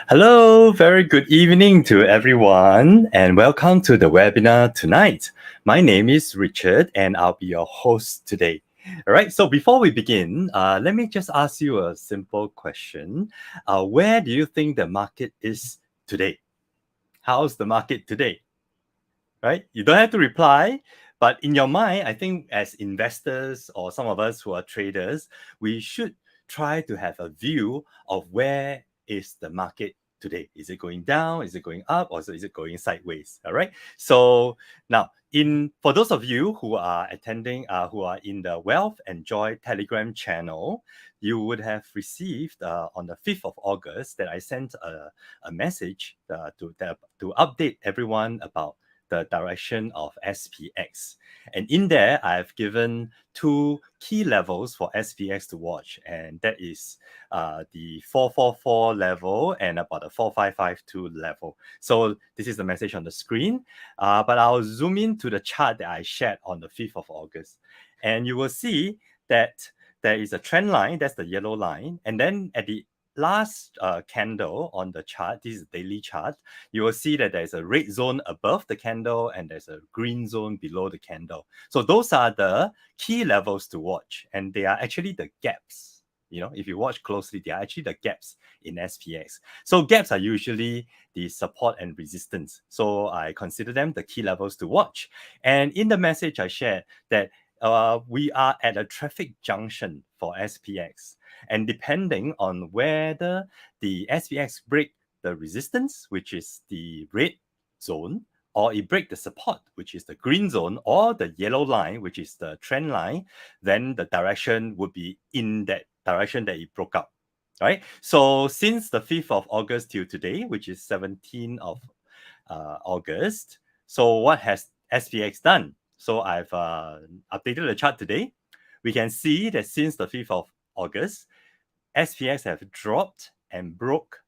Hello, very good evening to everyone, and welcome to the webinar tonight. My name is Richard, and I'll be your host today. All right, so before we begin, let me just ask you a simple question. Where do you think the market is today? How's the market today? Right? You don't have to reply, but in your mind, I think as investors or some of us who are traders, we should try to have a view of where is the market today. Is it going down? Is it going up? Or is it going sideways? All right. So now, for those of you who are attending, who are in the Wealth and Joy Telegram channel, you would have received on the 5th of August that I sent a message to update everyone about the direction of SPX. And in there, I've given two key levels for SPX to watch, and that is the 444 level and about the 4552 level. So this is the message on the screen, but I'll zoom in to the chart that I shared on the 5th of August. And you will see that there is a trend line, that's the yellow line, and then at the last candle on the chart, this is the daily chart, you will see that there's a red zone above the candle and there's a green zone below the candle. So those are the key levels to watch, and they are actually the gaps. You know, if you watch closely, they are actually the gaps in SPX. So gaps are usually the support and resistance. So I consider them the key levels to watch. And in the message I shared that we are at a traffic junction for SPX. And depending on whether the SPX break the resistance, which is the red zone, or it break the support, which is the green zone, or the yellow line, which is the trend line, then the direction would be in that direction that it broke out. Right? So since the 5th of August till today, which is 17th of August, so what has SPX done? So I've updated the chart today. We can see that since the 5th of August, SPX have dropped and broke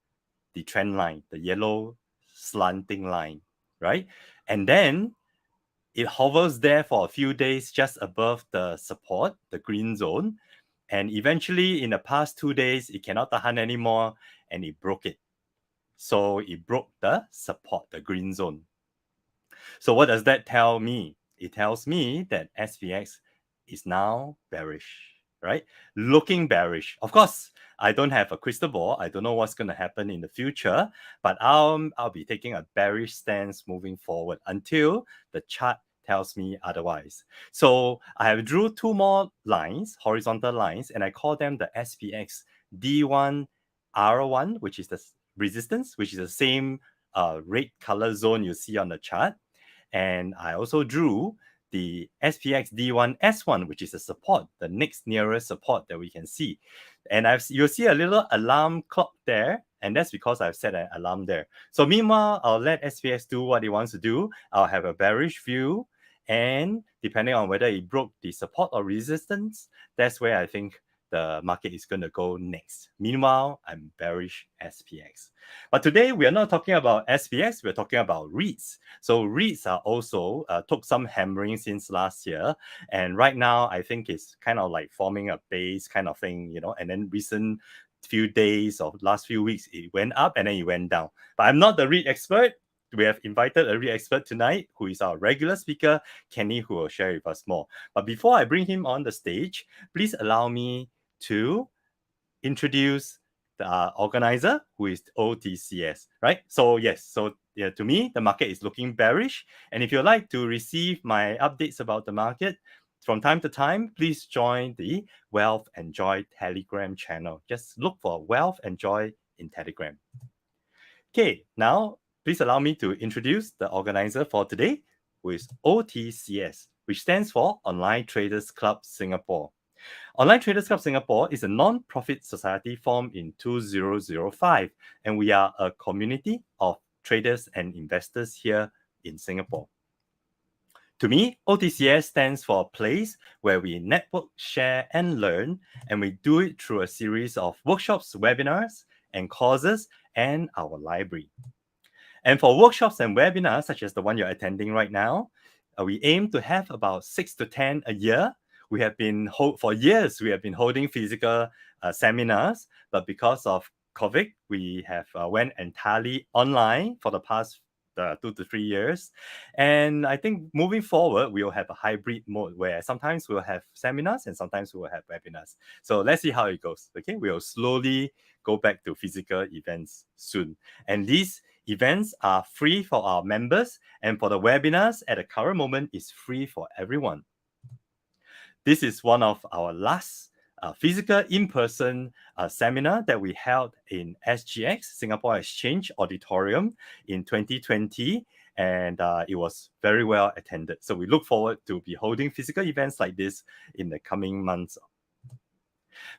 the trend line, the yellow slanting line, right? And then it hovers there for a few days just above the support, the green zone. And eventually, in the past 2 days, it cannot tahan anymore and it broke it. So it broke the support, the green zone. So what does that tell me? It tells me that SPX is now bearish, right? Looking bearish. Of course, I don't have a crystal ball. I don't know what's going to happen in the future, but I'll be taking a bearish stance moving forward until the chart tells me otherwise. So I have drew two more lines, horizontal lines, and I call them the SPX D1 R1, which is the resistance, which is the same red color zone you see on the chart. And I also drew the SPX D1 S1, which is a support, the next nearest support that we can see. And you'll see a little alarm clock there, and that's because I've set an alarm there. So meanwhile, I'll let SPX do what it wants to do. I'll have a bearish view, and depending on whether it broke the support or resistance, that's where I think the market is going to go next. Meanwhile, I'm bearish SPX. But today, we are not talking about SPX, we're talking about REITs. So REITs are also took some hammering since last year. And right now, I think it's kind of like forming a base kind of thing, you know, and then recent few days or last few weeks, it went up and then it went down. But I'm not the REIT expert. We have invited a REIT expert tonight, who is our regular speaker, Kenny, who will share with us more. But before I bring him on the stage, please allow me to introduce the organizer, who is OTCS, right? So yes, so yeah, to me, the market is looking bearish. And if you'd like to receive my updates about the market from time to time, please join the Wealth and Joy Telegram channel. Just look for Wealth and Joy in Telegram. Okay, now please allow me to introduce the organizer for today, who is OTCS, which stands for Online Traders Club Singapore. Online Traders Club Singapore is a non-profit society formed in 2005, and we are a community of traders and investors here in Singapore. To me, OTCS stands for a place where we network, share, and learn, and we do it through a series of workshops, webinars, and courses, and our library. And for workshops and webinars, such as the one you're attending right now, we aim to have about 6 to 10 a year. We have been for years we have been holding physical seminars, but because of COVID, we have went entirely online for the past 2 to 3 years. And I think moving forward, we will have a hybrid mode where sometimes we'll have seminars and sometimes we'll have webinars. So let's see how it goes. Okay, we'll slowly go back to physical events soon. And these events are free for our members, and for the webinars at the current moment is free for everyone. This is one of our last physical in-person seminar that we held in SGX, Singapore Exchange Auditorium in 2020, and it was very well attended. So we look forward to be holding physical events like this in the coming months.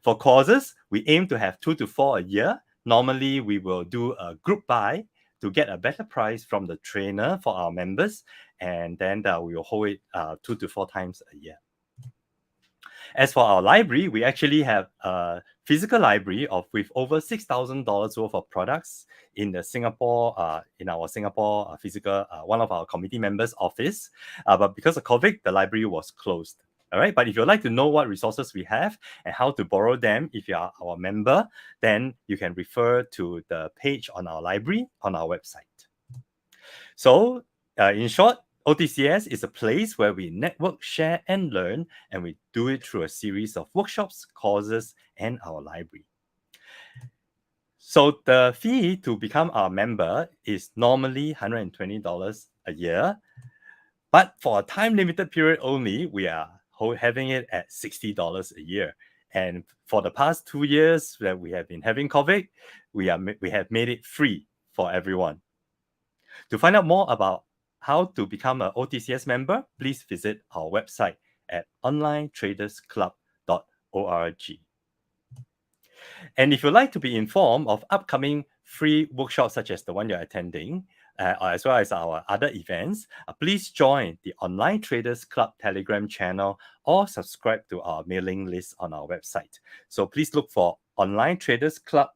For courses, we aim to have 2 to 4 a year. Normally, we will do a group buy to get a better price from the trainer for our members, and then we will hold it 2 to 4 times a year. As for our library, we actually have a physical library with over $6,000 worth of products in the Singapore, in our Singapore physical, one of our committee members' office. But because of COVID, the library was closed. All right. But if you'd like to know what resources we have and how to borrow them, if you are our member, then you can refer to the page on our library on our website. So, in short, OTCS is a place where we network, share, and learn, and we do it through a series of workshops, courses, and our library. So the fee to become our member is normally $120 a year, but for a time-limited period only, we are having it at $60 a year. And for the past 2 years that we have been having COVID, we have made it free for everyone. To find out more about how to become an OTCS member, please visit our website at onlinetradersclub.org. And if you'd like to be informed of upcoming free workshops such as the one you're attending, as well as our other events, please join the Online Traders Club Telegram channel or subscribe to our mailing list on our website. So please look for Online Traders Club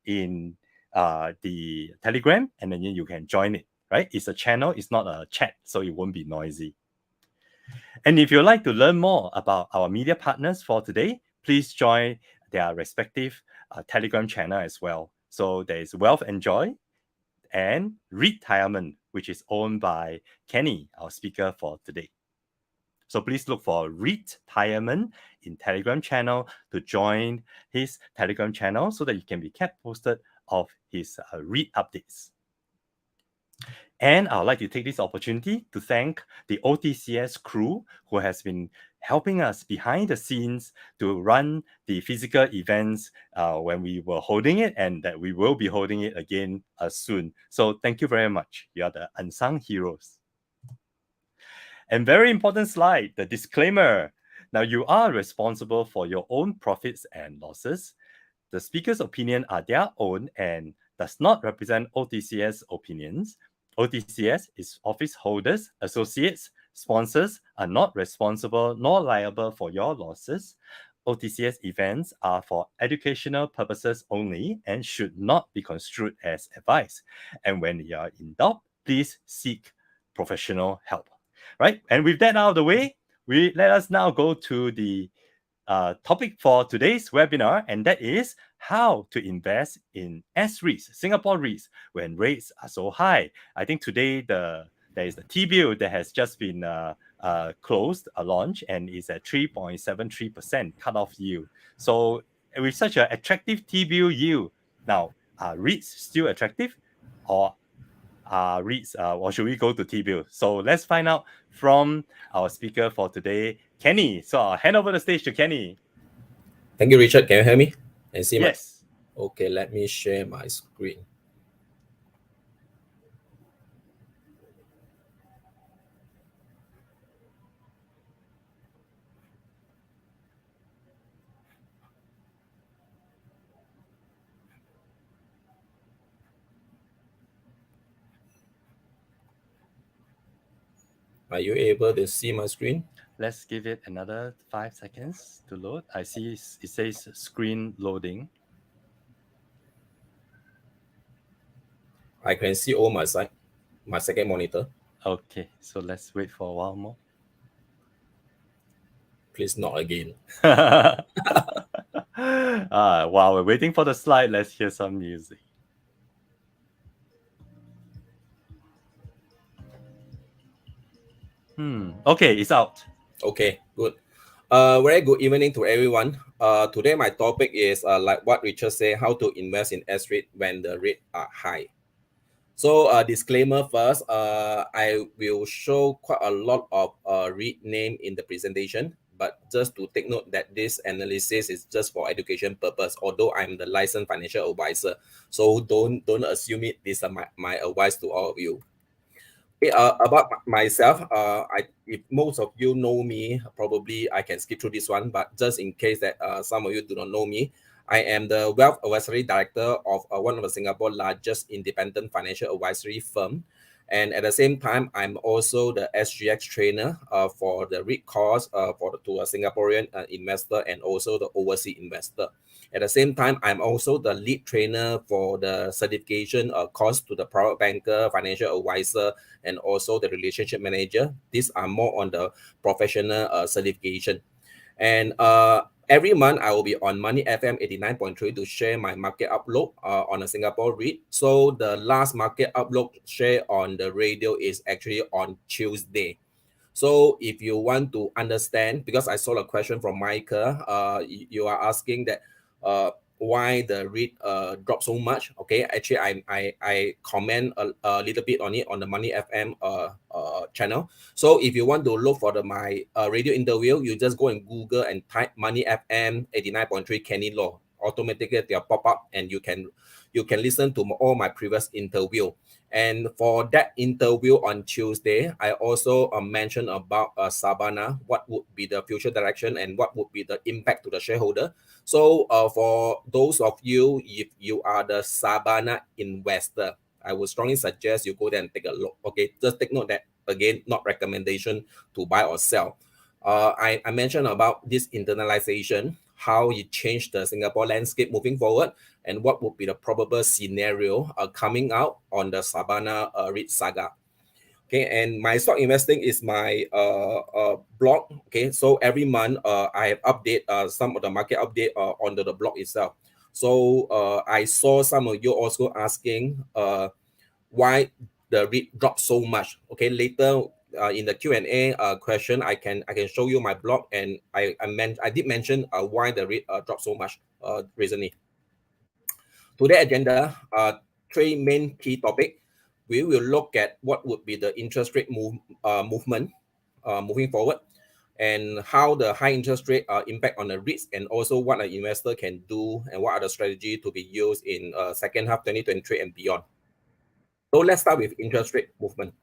in the Telegram, and then you can join it, right? It's a channel, it's not a chat, so it won't be noisy. And if you'd like to learn more about our media partners for today, please join their respective Telegram channel as well. So there is Wealth and Joy and Retirement, which is owned by Kenny, our speaker for today. So please look for Retirement in Telegram channel to join his Telegram channel so that you can be kept posted of his REIT updates. And I would like to take this opportunity to thank the OTCS crew who has been helping us behind the scenes to run the physical events when we were holding it, and that we will be holding it again soon. So thank you very much. You are the unsung heroes. And very important slide, the disclaimer. Now, you are responsible for your own profits and losses. The speaker's opinion are their own and does not represent OTCS opinions. OTCS, its office holders, associates, sponsors are not responsible nor liable for your losses. OTCS events are for educational purposes only and should not be construed as advice. And when you are in doubt, please seek professional help. Right? And with that out of the way, let us now go to the topic for today's webinar, and that is how to invest in S-REITs, Singapore REITs, when rates are so high. I think today there is the T-bill that has just been closed, a launch, and is at 3.73% cut-off yield. So with such an attractive T-bill yield, now are REITs still attractive, or REITs, or should we go to T-bill? So let's find out from our speaker for today, Kenny. So I'll hand over the stage to Kenny. Thank you, Richard. Can you hear me and see Yes. Okay, let me share my screen. Are you able to see my screen? Let's give it another 5 seconds to load. I see it says screen loading. I can see all my second monitor. Okay, so let's wait for a while more. Please not again. While we're waiting for the slide, let's hear some music. Okay, it's out. Okay, good. Very good evening to everyone. Today my topic is like what Richard said, how to invest in S-REIT when the rates are high. So disclaimer first, I will show quite a lot of REIT name in the presentation, but just to take note that this analysis is just for education purpose, although I'm the licensed financial advisor. So don't assume it. This is my advice to all of you. About myself, if most of you know me, probably I can skip through this one. But just in case that some of you do not know me, I am the Wealth Advisory Director of one of the Singapore largest independent financial advisory firm. And at the same time, I'm also the SGX trainer for the REIT course to a Singaporean investor and also the overseas investor. At the same time, I'm also the lead trainer for the certification course to the private banker, financial advisor, and also the relationship manager. These are more on the professional certification. And every month I will be on Money FM 89.3 to share my market outlook on a Singapore REIT. So the last market outlook share on the radio is actually on Tuesday. So if you want to understand, because I saw a question from Michael, you are asking that why the REIT dropped so much. Okay, actually I comment a little bit on it on the Money FM channel. So if you want to look for my radio interview, you just go and Google and type Money FM 89.3 Kenny Law. Automatically they'll pop up and you can listen to all my previous interview. And for that interview on Tuesday, I also mentioned about Sabana, what would be the future direction and what would be the impact to the shareholder. So for those of you, if you are the Sabana investor, I would strongly suggest you go there and take a look. Okay, just take note that, again, not recommendation to buy or sell. I mentioned about this internalization, how it changed the Singapore landscape moving forward, and what would be the probable scenario coming out on the Sabana REIT saga. Okay, and my stock investing is my blog. Okay, so every month I have update some of the market update on the blog itself. So I saw some of you also asking why the REIT dropped so much. Okay, later in the Q&A question, I can show you my blog, and I did mention why the REIT dropped so much recently. Today agenda, three main key topic. We will look at what would be the interest rate movement moving forward, and how the high interest rate impact on the risk, and also what an investor can do and what are the strategy to be used in second half 2023 and beyond. So let's start with interest rate movement.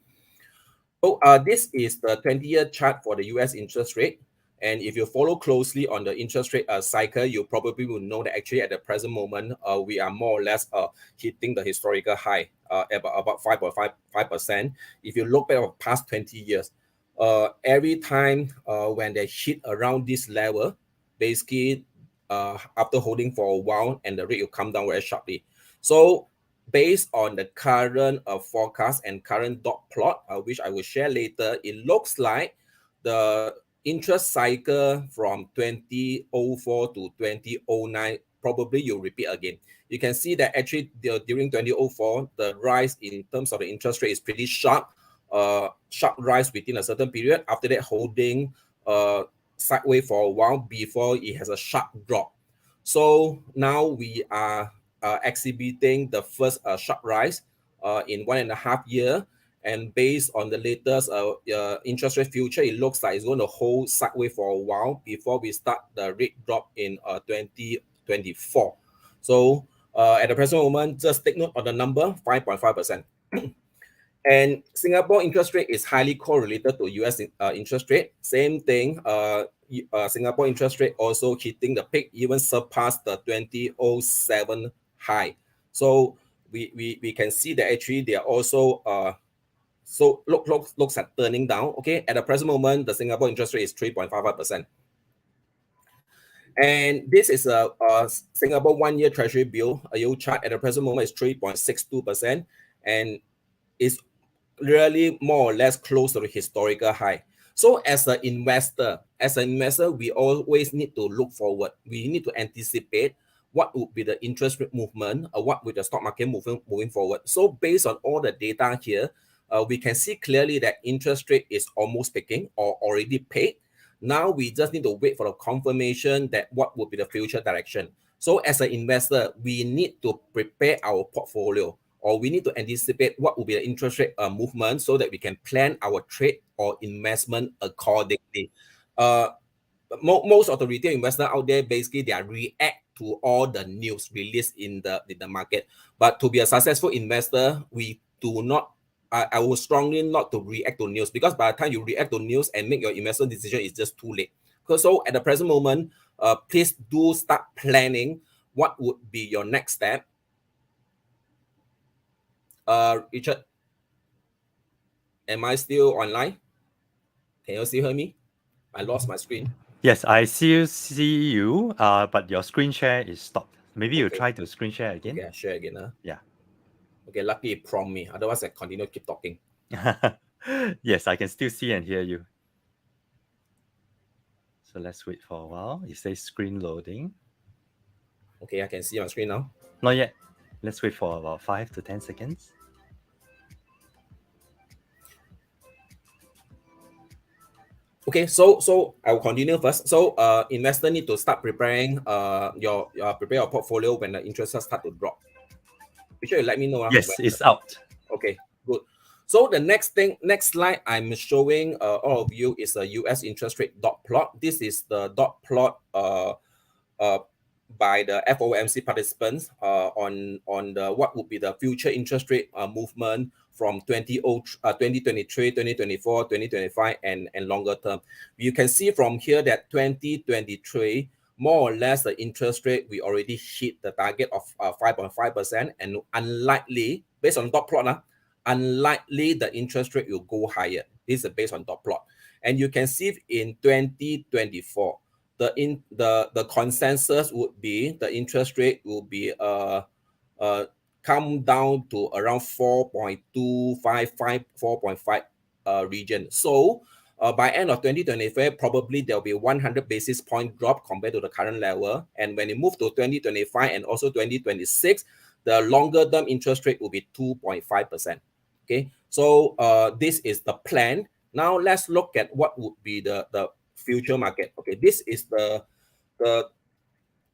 So this is the 20-year chart for the US interest rate. And if you follow closely on the interest rate cycle, you probably will know that actually at the present moment, we are more or less hitting the historical high about 5.5%. If you look back over past 20 years, every time when they hit around this level, basically after holding for a while, and the rate will come down very sharply. So based on the current forecast and current dot plot, which I will share later, it looks like the interest cycle from 2004 to 2009 probably you'll repeat again. You can see that actually during 2004, the rise in terms of the interest rate is pretty sharp. Sharp rise within a certain period. After that, holding sideways for a while before it has a sharp drop. So now we are exhibiting the first sharp rise in 1.5 years. And based on the latest interest rate future, it looks like it's going to hold sideways for a while before we start the rate drop in 2024. So at the present moment, just take note of the number, 5.5%. And Singapore interest rate is highly correlated to US interest rate. Same thing, Singapore interest rate also hitting the peak, even surpassed the 2007 high. So we can see that actually they are also so looks at turning down. Okay, at the present moment, the Singapore interest rate is 3.55%. And this is a Singapore 1-year Treasury bill, a yield chart. At the present moment, is 3.62%, and it's really more or less close to the historical high. So as an investor, we always need to look forward. We need to anticipate what would be the interest rate movement, or what would the stock market moving forward. So based on all the data here, we can see clearly that interest rate is almost peaking or already paid. Now we just need to wait for a confirmation that what would be the future direction. So as an investor, we need to prepare our portfolio, or we need to anticipate what will be the interest rate movement so that we can plan our trade or investment accordingly. Most of the retail investors out there, basically they are react to all the news released in the market. But to be a successful investor, we do not, I would strongly not to react to news, because by the time you react to news and make your investment decision, it's just too late. So at the present moment, please do start planning what would be your next step. Richard, am I still online? Can you still hear me? I lost my screen. Yes, I still see you, but your screen share is stopped. Maybe you Okay. try to screen share again. Okay, I share again. Yeah. Okay, lucky it prompt me. Otherwise, I continue keep talking. Yes, I can still see and hear you. So let's wait for a while. It says screen loading. Okay, I can see my screen now. Not yet. Let's wait for about 5 to 10 seconds. Okay, so I will continue first. So investor need to start preparing prepare your portfolio when the interest rates start to drop. Be sure you let me know. Yes, it's out. Okay, good. So the next slide I'm showing all of you is a US interest rate dot plot. This is the dot plot by the FOMC participants on the what would be the future interest rate movement from 2023, 2024, 2025, and longer term. You can see from here that 2023, more or less the interest rate, we already hit the target of 5.5%, and unlikely, based on dot plot, unlikely the interest rate will go higher. This is based on dot plot. And you can see in 2024, the consensus would be the interest rate will be come down to around 4.255, 4.5 region. So by end of 2025, probably there'll be 100 basis point drop compared to the current level. And when it move to 2025 and also 2026, the longer term interest rate will be 2.5%. Okay, so this is the plan. Now let's look at what would be the future market. Okay, this is the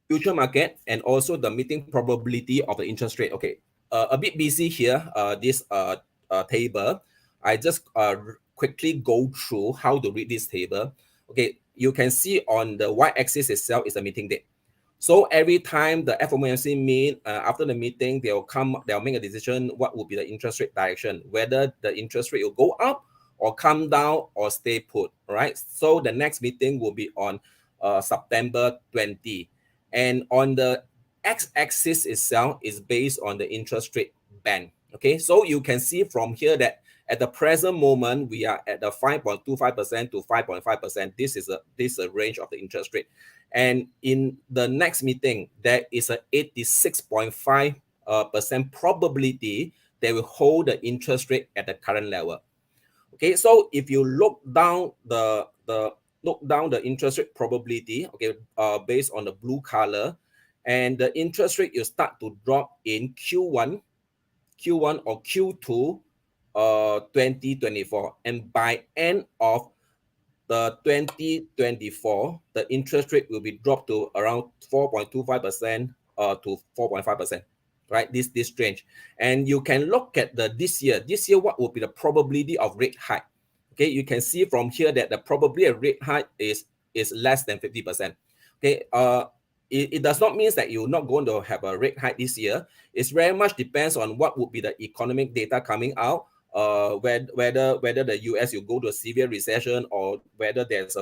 future market and also the meeting probability of the interest rate. Okay, a bit busy here. This table, I just quickly go through how to read this table. Okay, you can see on the y-axis itself is the meeting date. So every time the FOMC meet, after the meeting, they'll make a decision what would be the interest rate direction, whether the interest rate will go up or come down or stay put, right? So the next meeting will be on September 20. And on the x-axis itself is based on the interest rate band. Okay, so you can see from here that at the present moment, we are at the 5.25% to 5.5%. This is a range of the interest rate. And in the next meeting, there is a 86.5% probability they will hold the interest rate at the current level. Okay, so if you look down the interest rate probability, okay, based on the blue color, and the interest rate will start to drop in Q1 or Q2 2024, and by end of the 2024, the interest rate will be dropped to around 4.25% to 4.5%, right? This range. And you can look at this year, what will be the probability of rate hike? Okay, you can see from here that the probability of rate hike is less than 50%. Okay, it does not mean that you're not going to have a rate hike this year. It very much depends on what would be the economic data coming out, whether the US will go to a severe recession, or whether there's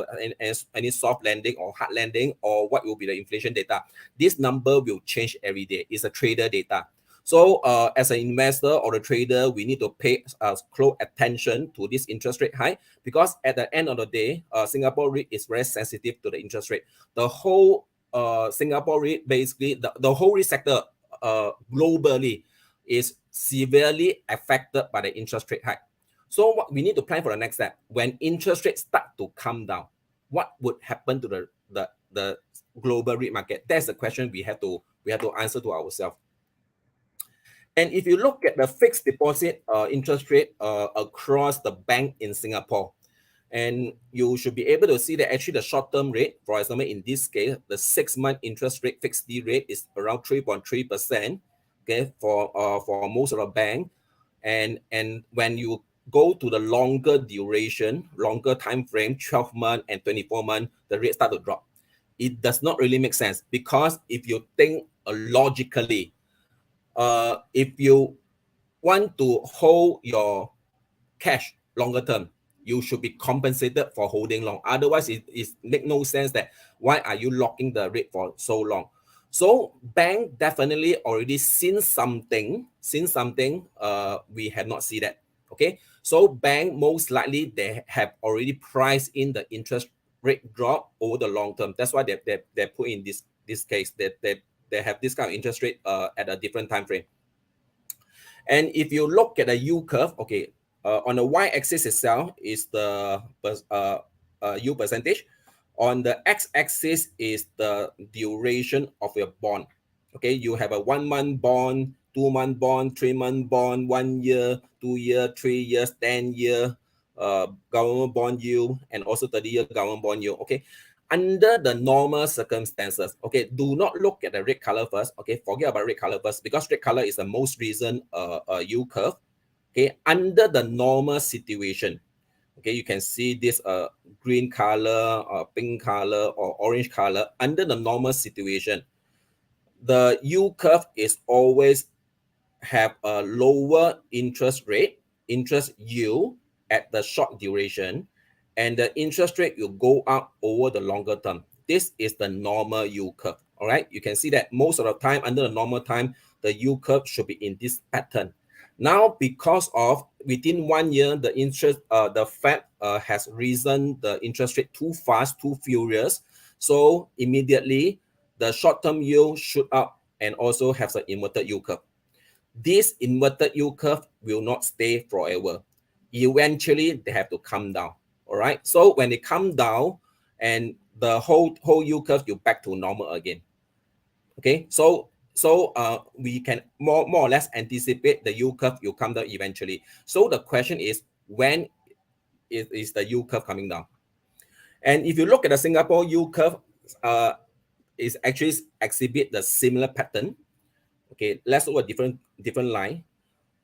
any soft landing or hard landing, or what will be the inflation data. This number will change every day. It's a trader data. So as an investor or a trader, we need to pay close attention to this interest rate high, because at the end of the day, Singapore REIT is very sensitive to the interest rate. The whole Singapore REIT, basically the whole REIT sector globally is severely affected by the interest rate hike. So what we need to plan for the next step, when interest rates start to come down, what would happen to the global REIT market? That's the question we have to answer to ourselves. And if you look at the fixed deposit interest rate across the bank in Singapore, and you should be able to see that actually the short-term rate, for example, in this case, the 6-month interest rate, fixed D rate is around 3.3%, okay, for most of the bank. And when you go to the longer duration, longer time frame, 12 month and 24 month, the rate start to drop. It does not really make sense, because if you think logically, if you want to hold your cash longer term, you should be compensated for holding long. Otherwise, it make no sense that why are you locking the rate for so long. So bank definitely already seen something. We have not seen that. Okay, so bank most likely they have already priced in the interest rate drop over the long term. That's why they put in this case that they have this kind of interest rate at a different time frame. And if you look at the U curve, okay, on the y-axis itself is the U percentage. On the x-axis is the duration of your bond. Okay, you have a 1-month bond, 2-month bond, 3-month bond, 1 year, 2 year, 3 years, 10 year government bond yield, and also 30-year government bond yield. Okay, under the normal circumstances, okay, do not look at the red color first. Okay, forget about red color first, because red color is the most recent U curve. Okay, under the normal situation, okay, you can see this green color or pink color or orange color. Under the normal situation, the U curve is always have a lower interest rate, interest yield at the short duration, and the interest rate will go up over the longer term. This is the normal U curve. All right, you can see that most of the time under the normal time, the U curve should be in this pattern. Now, because of within 1 year, the interest, the Fed has risen the interest rate too fast, too furious. So immediately the short-term yield shoot up and also has an inverted yield curve. This inverted yield curve will not stay forever. Eventually, they have to come down. All right. So when they come down, and the whole yield curve will back to normal again. Okay. So we can more or less anticipate the yield curve will come down eventually. So the question is, when is the yield curve coming down? And if you look at the Singapore yield curve, is actually exhibit the similar pattern. Okay, let's look at different line.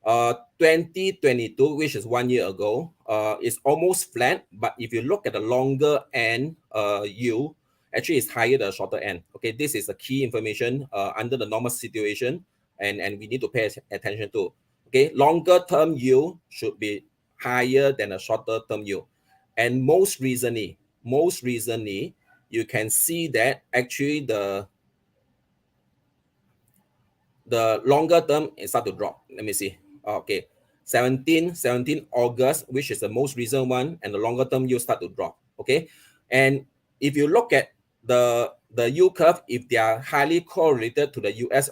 2022, which is 1 year ago, is almost flat. But if you look at the longer end yield, actually it's higher than the shorter end. Okay, this is a key information under the normal situation, and we need to pay attention to. Okay, longer term yield should be higher than a shorter term yield. And most recently, you can see that actually the longer term is start to drop. Let me see. Okay, 17 August, which is the most recent one, and the longer term yield start to drop. Okay, and if you look at the yield curve, if they are highly correlated to the US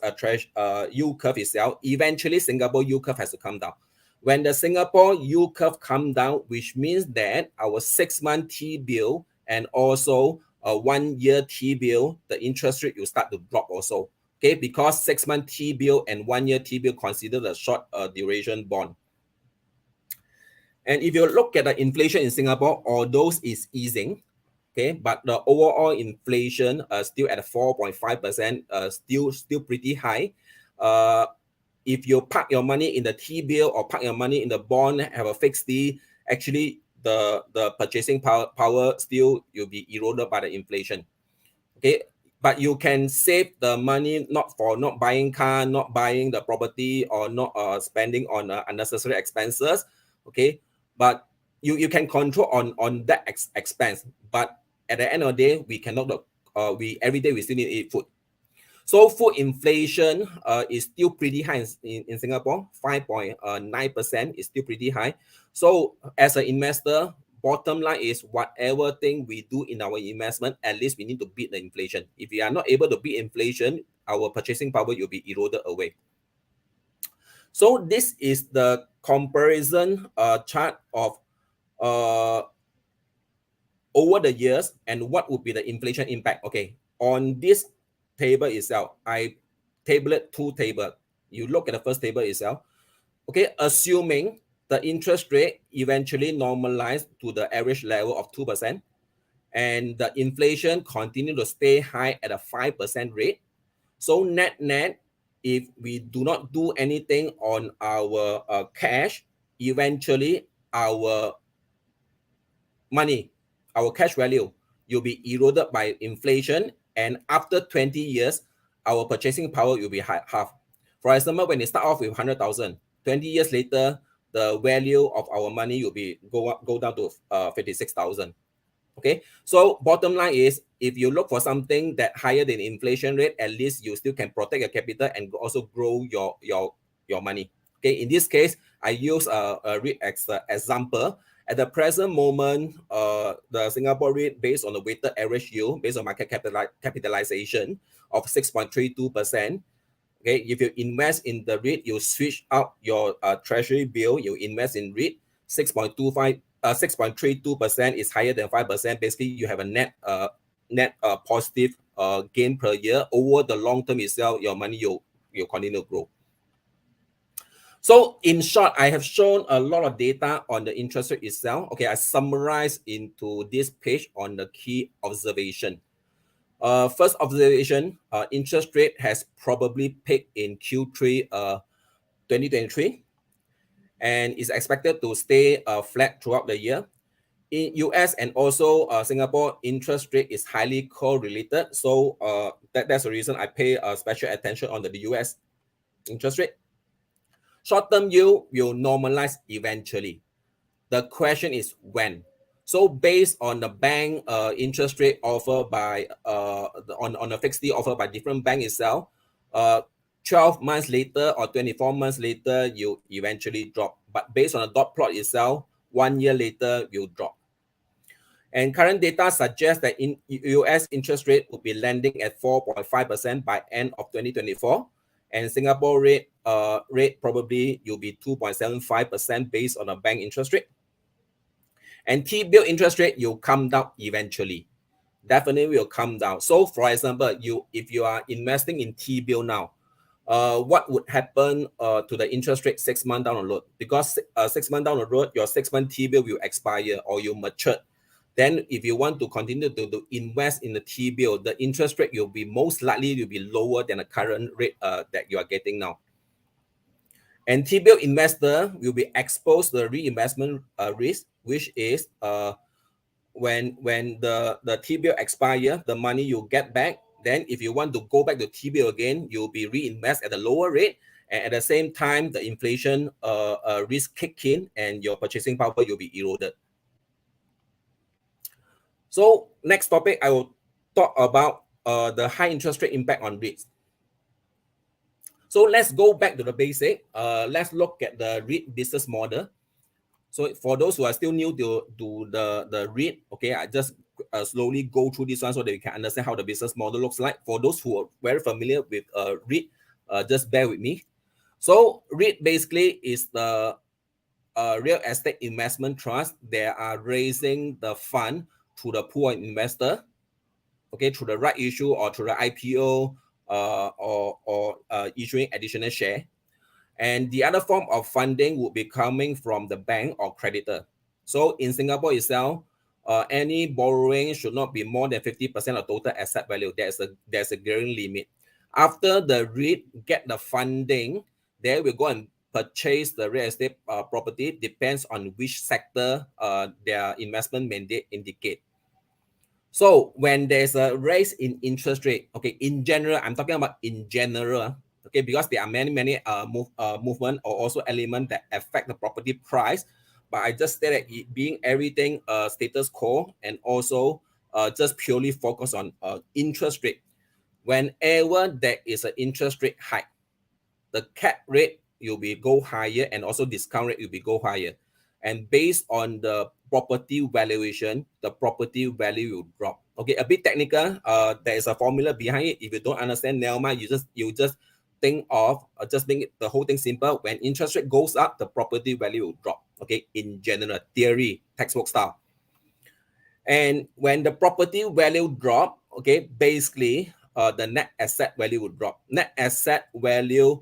yield curve itself, eventually Singapore yield curve has to come down. When the Singapore yield curve come down, which means that our 6-month T-bill and also a 1 year T-bill, the interest rate will start to drop also. Okay, because 6-month T-bill and 1 year T-bill considered a short duration bond. And if you look at the inflation in Singapore, although it's easing, okay, but the overall inflation still at 4.5%, still pretty high. If you park your money in the T-bill or park your money in the bond, have a fixed D, actually the purchasing power still will be eroded by the inflation. Okay, but you can save the money not buying car, not buying the property, or not spending on unnecessary expenses. Okay, but you can control on that expense. But at the end of the day, we cannot every day we still need to eat food. So food inflation is still pretty high in Singapore. 5.9% is still pretty high. So as an investor, bottom line is whatever thing we do in our investment, at least we need to beat the inflation. If we are not able to beat inflation, our purchasing power will be eroded away. So this is the comparison chart of over the years and what would be the inflation impact. Okay, on this table itself, I tablet 2 tables. You look at the first table itself. Okay, assuming the interest rate eventually normalized to the average level of 2%, and the inflation continue to stay high at a 5% rate. So net, if we do not do anything on our cash, eventually our money, our cash value, will be eroded by inflation, and after 20 years, our purchasing power will be half. For example, when they start off with 100,000, 20 years later, the value of our money will be go down to 56,000. Okay, so bottom line is, if you look for something that higher than inflation rate, at least you still can protect your capital and also grow your money. Okay, in this case, I use a REIT as an example. At the present moment, the Singapore REIT, based on the weighted average yield, based on market capitalization of 6.32%. Okay, if you invest in the REIT, you switch out your treasury bill, you invest in REIT, 6.32% is higher than 5%. Basically, you have a net positive gain per year. Over the long term itself, your money you'll continue to grow. So in short, I have shown a lot of data on the interest rate itself. Okay, I summarized into this page on the key observation. First observation, interest rate has probably peaked in Q3 2023 and is expected to stay flat throughout the year. In US and also Singapore, interest rate is highly correlated. So that's the reason I pay special attention on the US interest rate. Short-term yield will normalize eventually. The question is when. So based on the bank interest rate offered by on a fixed deal offered by different bank itself, 12 months later or 24 months later, you eventually drop. But based on the dot plot itself, 1 year later will drop. And current data suggests that in US interest rate will be landing at 4.5% by end of 2024. And Singapore rate probably will be 2.75% based on a bank interest rate. And T-bill interest rate will come down eventually. Definitely will come down. So for example, if you are investing in T-bill now, what would happen to the interest rate 6 months down the road? Because 6 months down the road, your 6-month T-bill will expire or you mature. Then if you want to continue to invest in the T-bill, the interest rate will be most likely will be lower than the current rate that you are getting now. And T-bill investor will be exposed to the reinvestment risk, which is when the T-bill expire, the money you get back. Then if you want to go back to T-bill again, you'll be reinvest at a lower rate. And at the same time, the inflation risk kick in and your purchasing power will be eroded. So next topic, I will talk about the high interest rate impact on REITs. So let's go back to the basic. Let's look at the REIT business model. So for those who are still new to the REIT, okay, I just slowly go through this one so that you can understand how the business model looks like. For those who are very familiar with REIT, just bear with me. So REIT basically is the real estate investment trust. They are raising the fund through the pool of investor, okay, through the right issue or through the IPO or issuing additional share. And the other form of funding would be coming from the bank or creditor. So in Singapore itself, any borrowing should not be more than 50% of total asset value. There's a gearing limit. After the REIT get the funding, they will go and purchase the real estate property. Depends on which sector their investment mandate indicate. So when there's a rise in interest rate, okay, in general, I'm talking about in general, okay, because there are many movement or also element that affect the property price. But I just said that it being everything status quo and also just purely focus on interest rate. Whenever there is an interest rate hike, the cap rate will be go higher and also discount rate will be go higher. And based on the property valuation, the property value will drop. Okay, a bit technical. There is a formula behind it. If you don't understand, Nelma, you just think of just make it, the whole thing simple. When interest rate goes up, the property value will drop. Okay, in general, theory, textbook style. And when the property value drop, okay, basically the net asset value would drop. Net asset value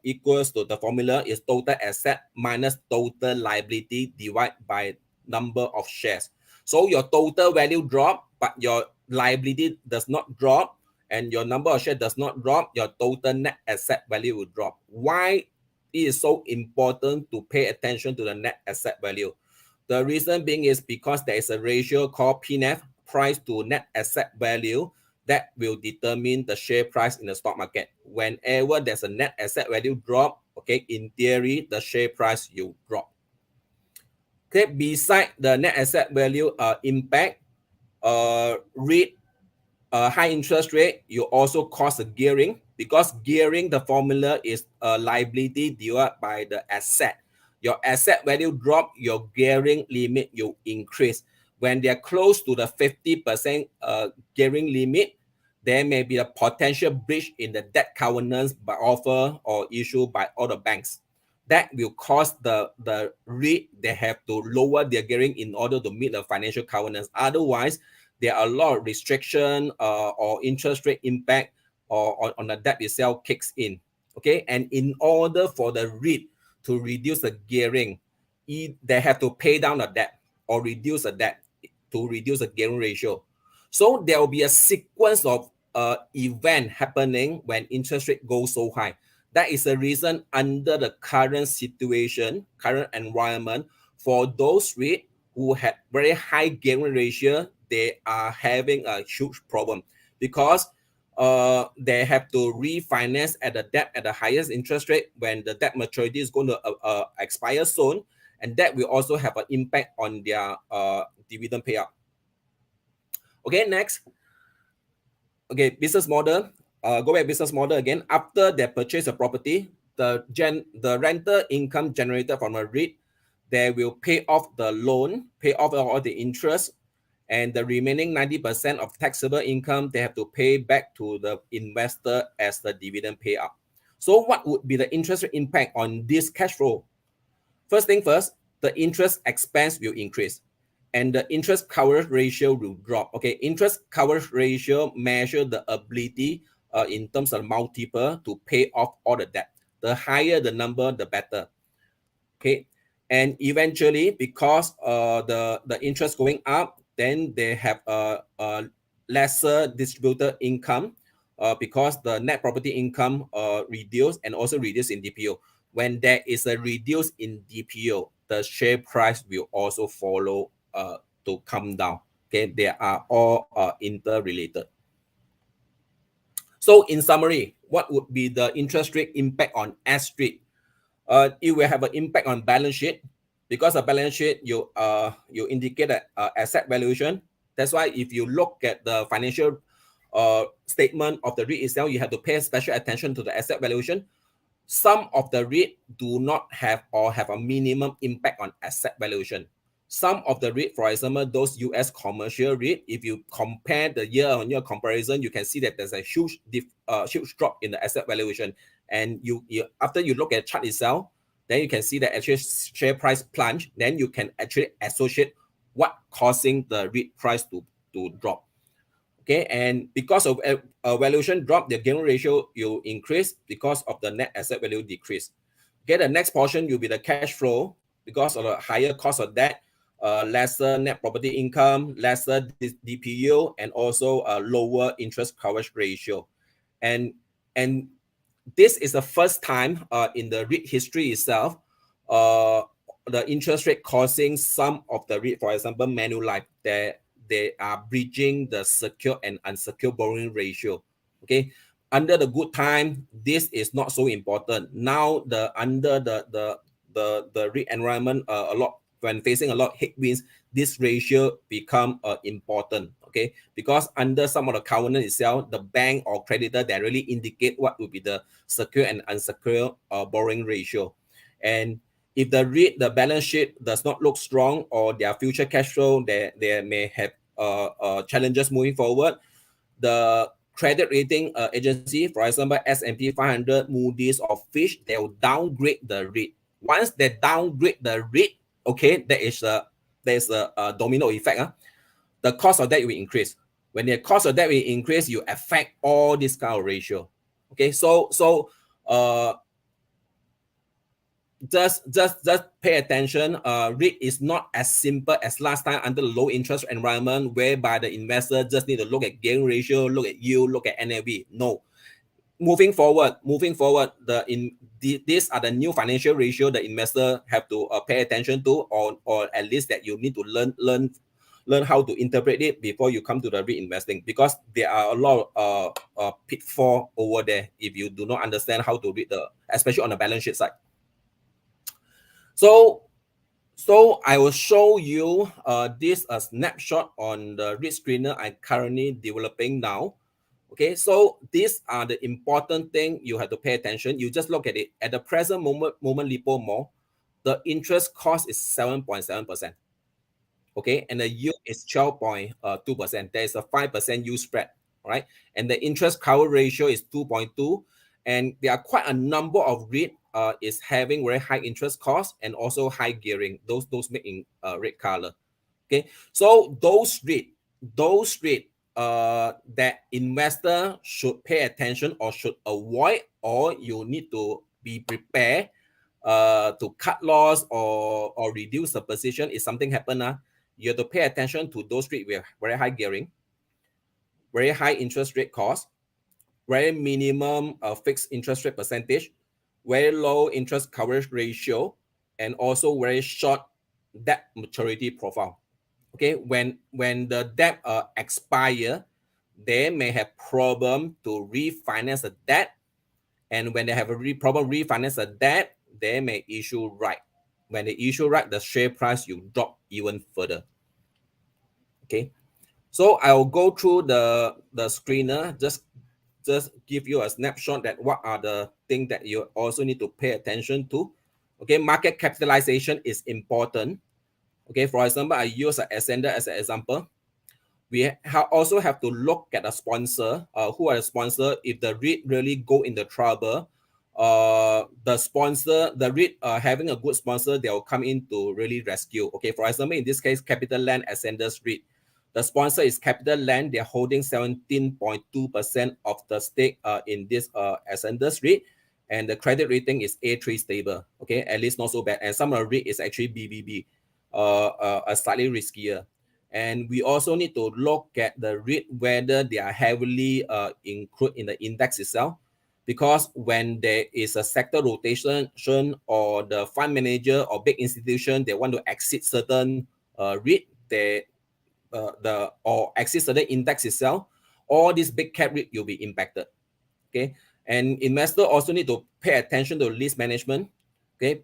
equals to the formula is total asset minus total liability divided by number of shares. So your total value drop, but your liability does not drop, and your number of shares does not drop, your total net asset value will drop. Why it is so important to pay attention to the net asset value? The reason being is because there is a ratio called PNAV, price to net asset value, that will determine the share price in the stock market. Whenever there's a net asset value drop, okay, in theory, the share price will drop. Okay, beside the net asset value impact, REIT high interest rate, you also cause a gearing, because gearing, the formula is a liability divided by the asset. Your asset value drop, your gearing limit you increase. When they're close to the 50% gearing limit, there may be a potential breach in the debt covenants by offer or issued by other banks. That will cause the REIT, they have to lower their gearing in order to meet the financial covenants. Otherwise, there are a lot of restriction or interest rate impact or on the debt itself kicks in. Okay, and in order for the REIT to reduce the gearing, they have to pay down the debt or reduce the debt to reduce the gearing ratio. So there will be a sequence of event happening when interest rate goes so high. That is the reason under the current situation, current environment, for those REIT who had very high gearing ratio, they are having a huge problem, because they have to refinance at the debt at the highest interest rate when the debt maturity is going to expire soon, and that will also have an impact on their dividend payout. Okay, next. Okay, business model. Go back business model again. After they purchase a property, the rental income generated from a REIT, they will pay off the loan, pay off all the interest, and the remaining 90% of taxable income they have to pay back to the investor as the dividend payout. So what would be the interest rate impact on this cash flow? First thing first, the interest expense will increase and the interest coverage ratio will drop. Okay, interest coverage ratio measure the ability in terms of multiple to pay off all the debt. The higher the number, the better. Okay, and eventually, because the interest going up, then they have a lesser distributed income because the net property income reduced and also reduced in DPO. When there is a reduce in DPO, the share price will also follow to come down. Okay, they are all interrelated. So in summary, what would be the interest rate impact on S-REIT? It will have an impact on balance sheet, because a balance sheet you indicate that asset valuation. That's why if you look at the financial statement of the REIT itself, you have to pay special attention to the asset valuation. Some of the REIT do not have or have a minimum impact on asset valuation. Some of the REIT, for example, those US commercial REIT, if you compare the year-on-year comparison, you can see that there's a huge drop in the asset valuation. And you after you look at the chart itself, then you can see that actually share price plunge. Then you can actually associate what causing the REIT price to drop. Okay, and because of a valuation drop, the gearing ratio will increase because of the net asset value decrease. Okay, the next portion will be the cash flow, because of the higher cost of debt, lesser net property income, lesser DPU, and also a lower interest coverage ratio. And this is the first time in the REIT history itself, the interest rate causing some of the REIT, for example, Manulife, they are breaching the secure and unsecured borrowing ratio. Okay, under the good time, this is not so important. Now under the REIT environment, a lot when facing a lot of headwinds, this ratio become important. Okay, because under some of the covenant itself, the bank or creditor, they really indicate what will be the secure and unsecured borrowing ratio. And if the REIT, the balance sheet does not look strong, or their future cash flow, they may have challenges moving forward, the credit rating agency, for example, S&P 500, Moody's, or Fitch, they will downgrade the REIT. Once they downgrade the REIT, okay, there's a domino effect. The cost of that will increase. When the cost of debt will increase, you affect all this kind of ratio. Okay, so just pay attention. REIT is not as simple as last time under the low interest environment, whereby the investor just need to look at gearing ratio, look at yield, look at NAV. No. Moving forward, these are the new financial ratio the investor have to pay attention to, or at least that you need to learn how to interpret it before you come to the REIT investing, because there are a lot of pitfall over there if you do not understand how to read especially on the balance sheet side. So I will show you this snapshot on the REIT screener I'm currently developing now. Okay, so these are the important thing you have to pay attention. You just look at it. At the present moment Lipo Mall, the interest cost is 7.7%. Okay, and the yield is 12.2%. There is a 5% yield spread, right? And the interest cover ratio is 2.2. And there are quite a number of REIT is having very high interest cost and also high gearing. Those make in red color. Okay, so those REIT that investor should pay attention or should avoid, or you need to be prepared to cut loss or reduce the position if something happen. You have to pay attention to those REIT with very high gearing, very high interest rate cost, very minimum fixed interest rate percentage, very low interest coverage ratio, and also very short debt maturity profile. Okay, when the debt expire, they may have problem to refinance the debt, and when they have a problem refinance the debt, they may issue right. When they issue right, the share price you drop even further. Okay, so I'll go through the screener, just give you a snapshot that what are the things that you also need to pay attention to. Okay, market capitalization is important. Okay, for example, I use Ascender as an example. We also have to look at the sponsor, who are the sponsor. If the REIT really go into trouble, the sponsor, the REIT having a good sponsor, they will come in to really rescue. Okay, for example, in this case, Capital Land Ascenders REIT. The sponsor is Capital Land. They're holding 17.2% of the stake in this Ascenders REIT. And the credit rating is A3 stable. Okay, at least not so bad. And some of the REIT is actually BBB, slightly riskier. And we also need to look at the REIT, whether they are heavily included in the index itself. Because when there is a sector rotation or the fund manager or big institution, they want to exit certain REIT, or exit certain index itself, all these big cap REIT will be impacted. Okay, and investor also need to pay attention to lease management. Okay,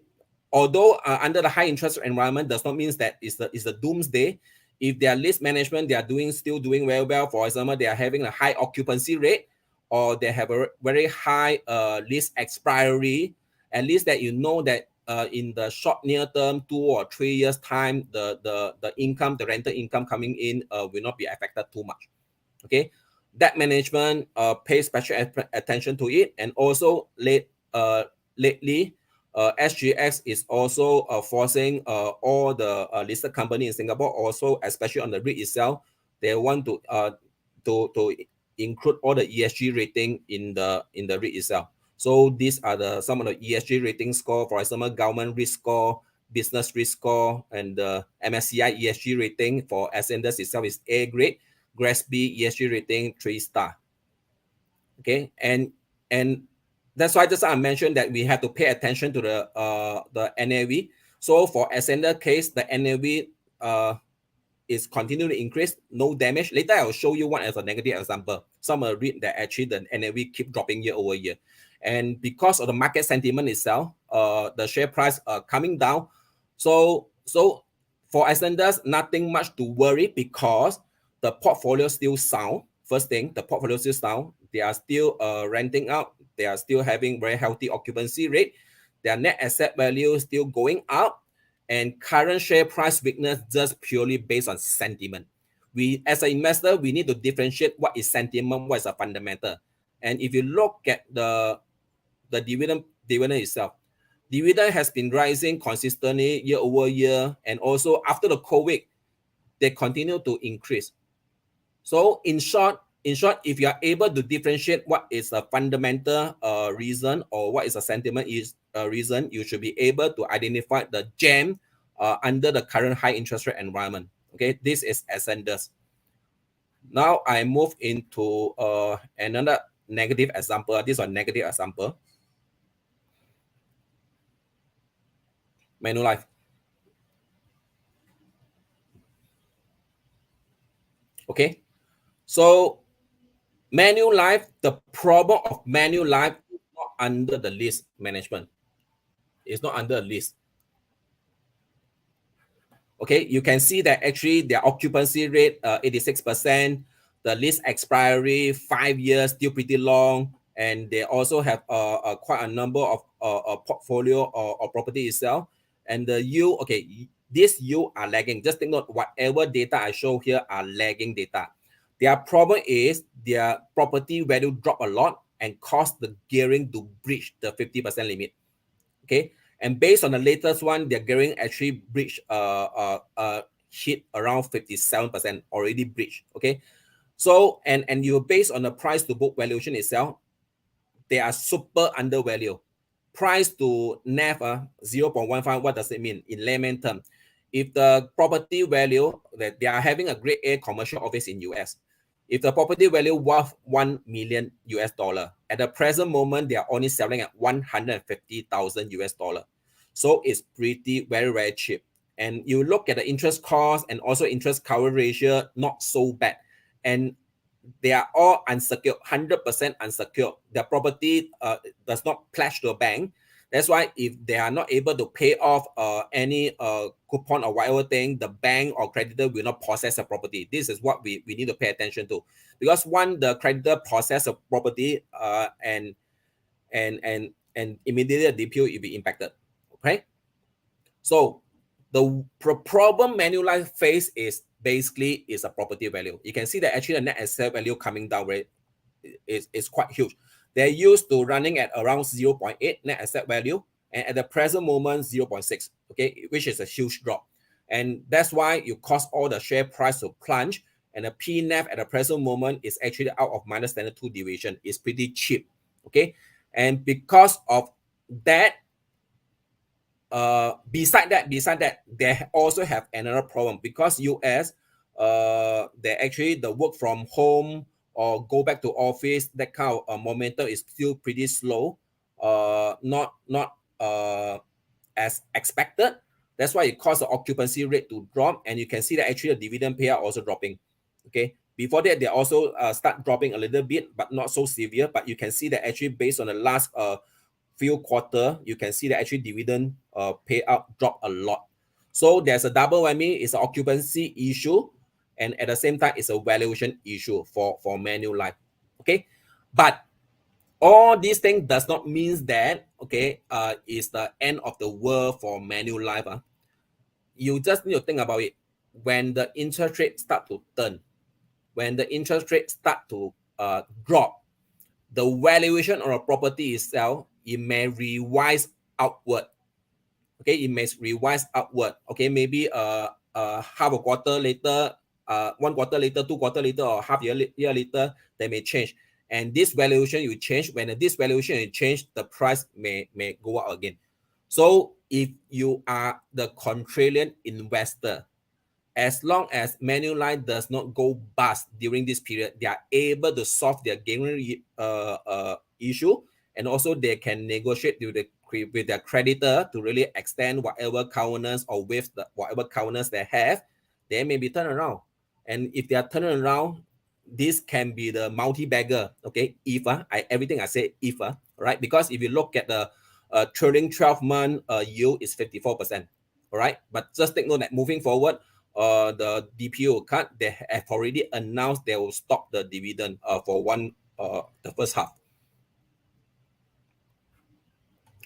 although under the high interest environment does not mean that it's the doomsday. If their lease management, they are still doing very well. For example, they are having a high occupancy rate, or they have a very high lease expiry. At least that you know that in the short near term, 2 or 3 years time, the income, the rental income coming in will not be affected too much. Okay, debt management, pay special attention to it. And also lately, SGX is also forcing all the listed company in Singapore, also especially on the REIT itself, they want to include all the ESG rating in the REIT itself. So these are some of the ESG rating score. For example, government risk score, business risk score, and the MSCI ESG rating for Ascenders itself is A grade. GRESB ESG rating 3-star. Okay, and that's why just I mentioned that we have to pay attention to the NAV. So for Ascender case, the NAV is continuing to increase, no damage. Later I will show you one as a negative example. Some are REIT that actually the NAV keep dropping year over year, and because of the market sentiment itself, the share price coming down. So for Ascenders, nothing much to worry because the portfolio still sound. First thing, the portfolio still sound. They are still renting out. They are still having very healthy occupancy rate. Their net asset value is still going up, and current share price weakness just purely based on sentiment. We, as an investor, we need to differentiate what is sentiment, what is a fundamental. And if you look at the dividend itself, dividend has been rising consistently year over year, and also after the COVID, they continue to increase. So in short, if you are able to differentiate what is a fundamental reason or what is a sentiment reason, you should be able to identify the gem under the current high interest rate environment. Okay, this is ascenders. Now I move into another negative example. This is a negative example. Manulife. Okay, so Manulife, the problem of Manulife is not under the list management. It's not under the list. Okay, you can see that actually their occupancy rate 86%, the lease expiry 5 years, still pretty long, and they also have quite a number of portfolio or property itself, and the yield, okay, this yield are lagging. Just take note, whatever data I show here are lagging data. Their problem is their property value drop a lot and cause the gearing to breach the 50% limit. Okay, and based on the latest one, their gearing actually breached hit around 57%, already breached. Okay, so and you based on the price to book valuation itself, they are super undervalued. Price to NAV 0.15. What does it mean in layman term? If the property value that they are having a grade A commercial office in US, if the property value worth $1 million US, at the present moment they are only selling at 150,000 US dollar. So it's pretty very cheap. And you look at the interest cost and also interest cover ratio, not so bad. And they are all unsecured, 100% unsecured. Their property does not pledge to a bank. That's why if they are not able to pay off any coupon or whatever thing, the bank or creditor will not possess a property. This is what we need to pay attention to. Because once the creditor possess a property and immediately the DPO will be impacted. Okay. So the problem Manulife face is basically is a property value. You can see that actually the net asset value coming down rate is quite huge. They're used to running at around 0.8 net asset value, and at the present moment 0.6, okay, which is a huge drop. And that's why you cause all the share price to plunge, and the PNAV at the present moment is actually out of minus standard 2 deviation. It's pretty cheap. Okay, and because of that, beside that, they also have another problem because US, they actually the work from home or go back to office, that kind of momentum is still pretty slow, not as expected. That's why it caused the occupancy rate to drop, and you can see that actually the dividend payout also dropping. Okay, before that they also start dropping a little bit, but not so severe. But you can see that actually based on the last few quarter, you can see that actually dividend payout drop a lot. So there's a double whammy. It's an occupancy issue, and at the same time, it's a valuation issue for Manulife. Okay, but all these things does not mean that is the end of the world for Manulife. You just need to think about it. When the interest rate start to turn, when the interest rate start to drop, the valuation of a property itself, it may revise outward. Okay, it may revise upward. Okay, maybe half a quarter later, 1 quarter later, 2 quarter later, or half year later, they may change. And this valuation will change. When this valuation will change, the price may go up again. So if you are the contrarian investor, as long as Manulife does not go bust during this period, they are able to solve their gearing issue, and also they can negotiate with their creditor to really extend whatever covenants or with whatever covenants they have. They may be turned around, and if they are turned around, this can be the multi-bagger. Okay, if everything I say if right, because if you look at the trailing 12-month yield is 54%. All right, but just take note that moving forward, the DPO cut, they have already announced they will stop the dividend for the first half.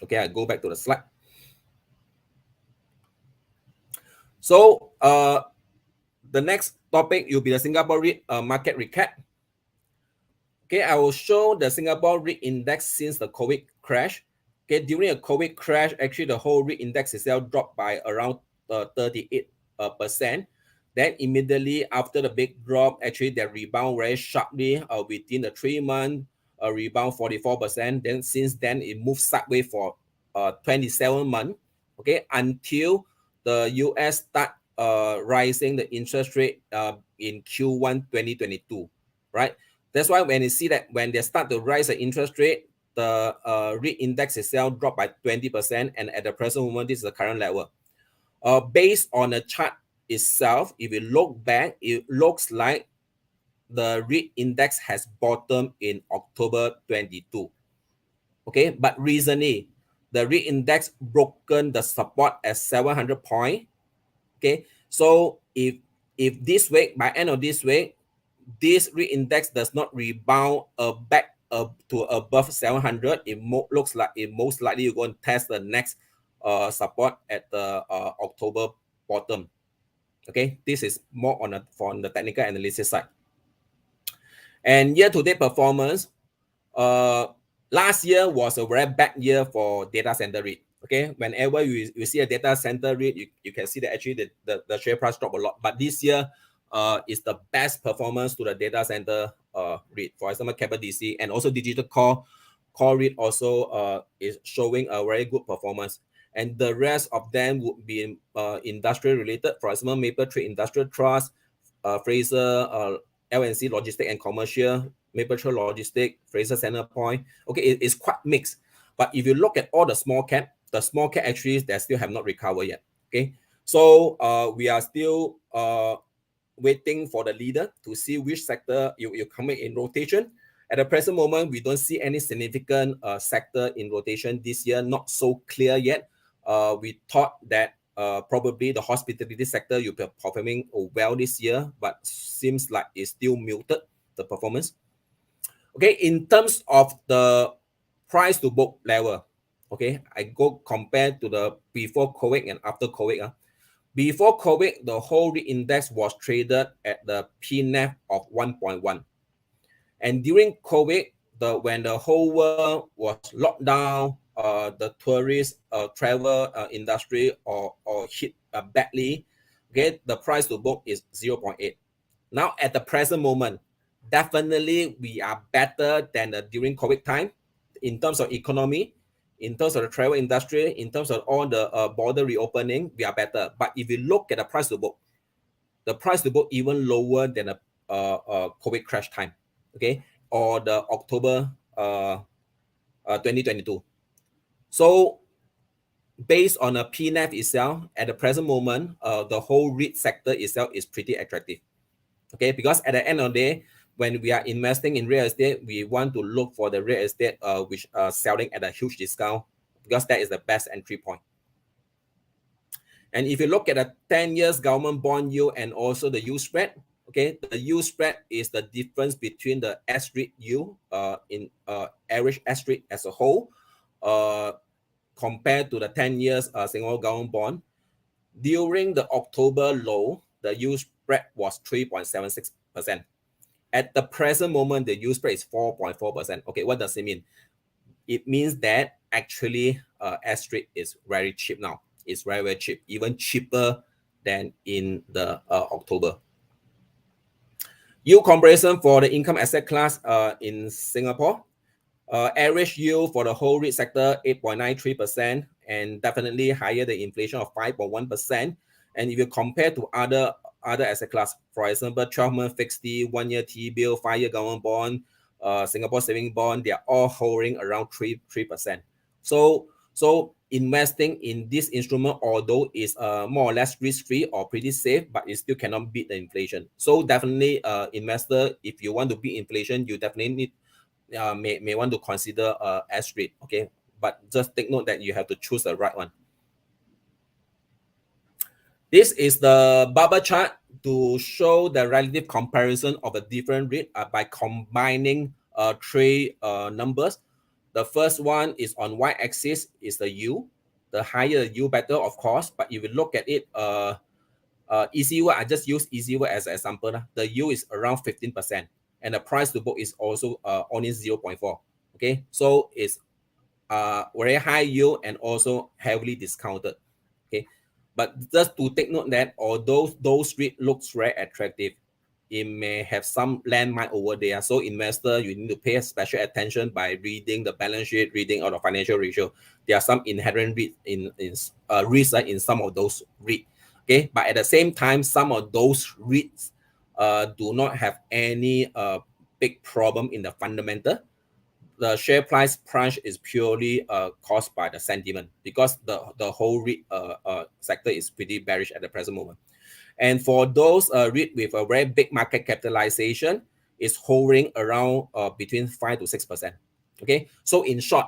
Okay, I go back to the slide. So the next topic will be the Singapore REIT market recap. Okay, I will show the Singapore REIT index since the COVID crash. Okay, during a COVID crash, actually the whole REIT index itself dropped by around 38%. Then immediately after the big drop, actually they rebound very sharply within the 3 month, rebound 44%. Then since then it moved sideways for 27 months, okay, until the US start rising the interest rate in Q1 2022, right? That's why when you see that when they start to rise the interest rate, the REIT index itself dropped by 20%, and at the present moment, this is the current level. Based on the chart itself, if you look back, it looks like the REIT index has bottomed in October 22. Okay, but recently, the REIT index broken the support at 700 point. Okay, so if this week, by end of this week, this REIT index does not rebound back to above 700, it looks like it most likely you're going to test the next support at the October bottom. Okay, this is more on the technical analysis side. And year-to-date performance, last year was a very bad year for data center REIT. Okay, whenever you see a data center REIT, you can see that actually the share price dropped a lot. But this year is the best performance to the data center REIT. For example, Capital DC and also Digital Core REIT also is showing a very good performance. And the rest of them would be industrial related. For example, Maple Tree Industrial Trust, Fraser LNC Logistic and Commercial, Maple Tree Logistic, Fraser Centerpoint. Okay, it's quite mixed. But if you look at all the small cap actually they still have not recovered yet. Okay, so we are still waiting for the leader to see which sector you come in rotation. At the present moment, we don't see any significant sector in rotation this year, not so clear yet. We thought that probably the hospitality sector will be performing well this year, but seems like it's still muted, the performance. Okay, in terms of the price to book level, okay, I go compare to the before COVID and after COVID. Before COVID, the whole REIT index was traded at the PNAV of 1.1. And during COVID, when the whole world was locked down, the tourist travel industry or hit badly, okay, the price to book is 0.8. Now at the present moment, definitely we are better than during COVID time in terms of economy, in terms of the travel industry, in terms of all the border reopening, we are better. But if you look at the price to book even lower than a COVID crash time, okay, or the October 2022. So based on a PNAV itself, at the present moment, the whole REIT sector itself is pretty attractive. Okay, because at the end of the day, when we are investing in real estate, we want to look for the real estate which are selling at a huge discount, because that is the best entry point. And if you look at the 10 years government bond yield and also the yield spread, okay, the yield spread is the difference between the S-REIT yield in average S-REIT as a whole compared to the 10 years Singapore government bond. During the October low, the yield spread was 3.76%. At the present moment, the yield spread is 4.4%. Okay, what does it mean? It means that actually S-REIT is very cheap now. It's very, very cheap, even cheaper than in the October. Yield comparison for the income asset class in Singapore. Average yield for the whole REIT sector, 8.93%, and definitely higher than inflation of 5.1%. And if you compare to other asset class, for example, 12-month fixed D, 1-year T-bill, 5-year government bond, Singapore saving bond, they are all hovering around 3%. So investing in this instrument, although is more or less risk-free or pretty safe, but it still cannot beat the inflation. So definitely, investor, if you want to beat inflation, you definitely need may want to consider S-REIT. Okay, but just take note that you have to choose the right one. This is the bubble chart to show the relative comparison of the different REIT by combining three numbers. The first one is on y-axis is the yield. The higher the yield, better, of course. But if you look at it, EasyWord, I just use EasyWord as an example. The yield is around 15%, and the price to book is also only 0.4. Okay, so it's very high yield and also heavily discounted. Okay, But just to take note that although those REIT looks very attractive, it may have some landmine over there. So investor, you need to pay special attention by reading the balance sheet, reading all the financial ratio. There are some inherent risks in some of those REIT. Okay, but at the same time, some of those REITs do not have any big problem in the fundamental. The share price crunch is purely caused by the sentiment, because the whole REIT sector is pretty bearish at the present moment. And for those REIT with a very big market capitalization, is hovering around between 5 to 6%. Okay, so in short,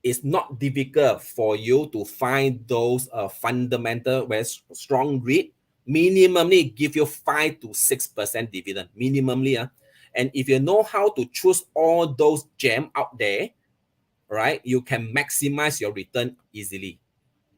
it's not difficult for you to find those fundamental very strong REIT minimally give you 5 to 6% dividend minimally. And if you know how to choose all those gems out there, right, you can maximize your return easily.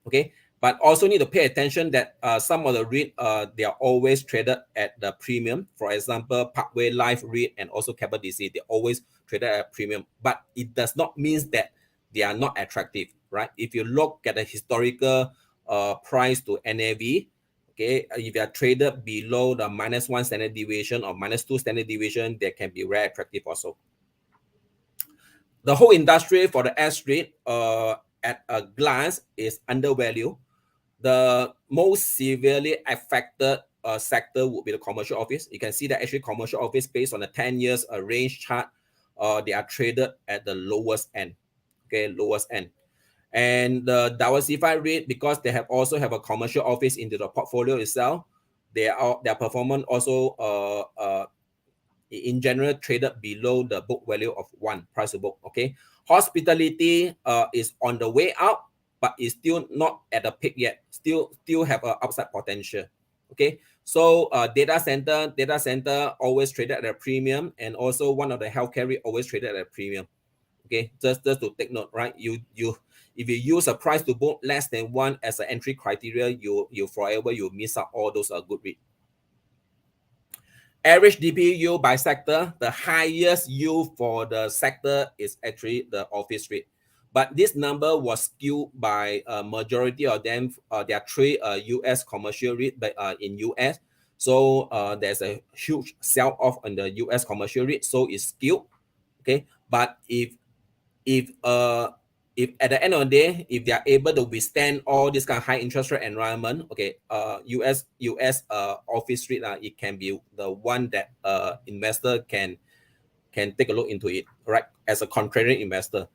Okay, but also need to pay attention that some of the REIT they are always traded at the premium. For example, Parkway Life REIT and also Capital DC, they always traded at a premium, but it does not mean that they are not attractive, right? If you look at the historical price to NAV, okay, if you are traded below the -1 standard deviation or -2 standard deviation, they can be very attractive also. The whole industry for the S-REIT at a glance is undervalued. The most severely affected sector would be the commercial office. You can see that actually commercial office, based on the 10 years range chart, they are traded at the lowest end. Okay, lowest end. And the diversified REIT, because they also have a commercial office into the portfolio itself, their performance also in general traded below the book value of 1 price to book. Okay, hospitality is on the way up, but is still not at the peak yet. Still have an upside potential. Okay, so data center always traded at a premium, and also one of the healthcare REIT always traded at a premium. Okay, just to take note, right? You if you use a price to book less than 1 as an entry criteria, you forever you miss out all those good REIT. Average DPU yield by sector, the highest yield for the sector is actually the office REIT. But this number was skewed by a majority of them. There are 3 US commercial REIT in US. So there's a huge sell-off on the US commercial REIT, so it's skewed. Okay, but if at the end of the day, if they are able to withstand all this kind of high interest rate environment, okay, US office REIT, it can be the one that investor can take a look into it, right? As a contrarian investor.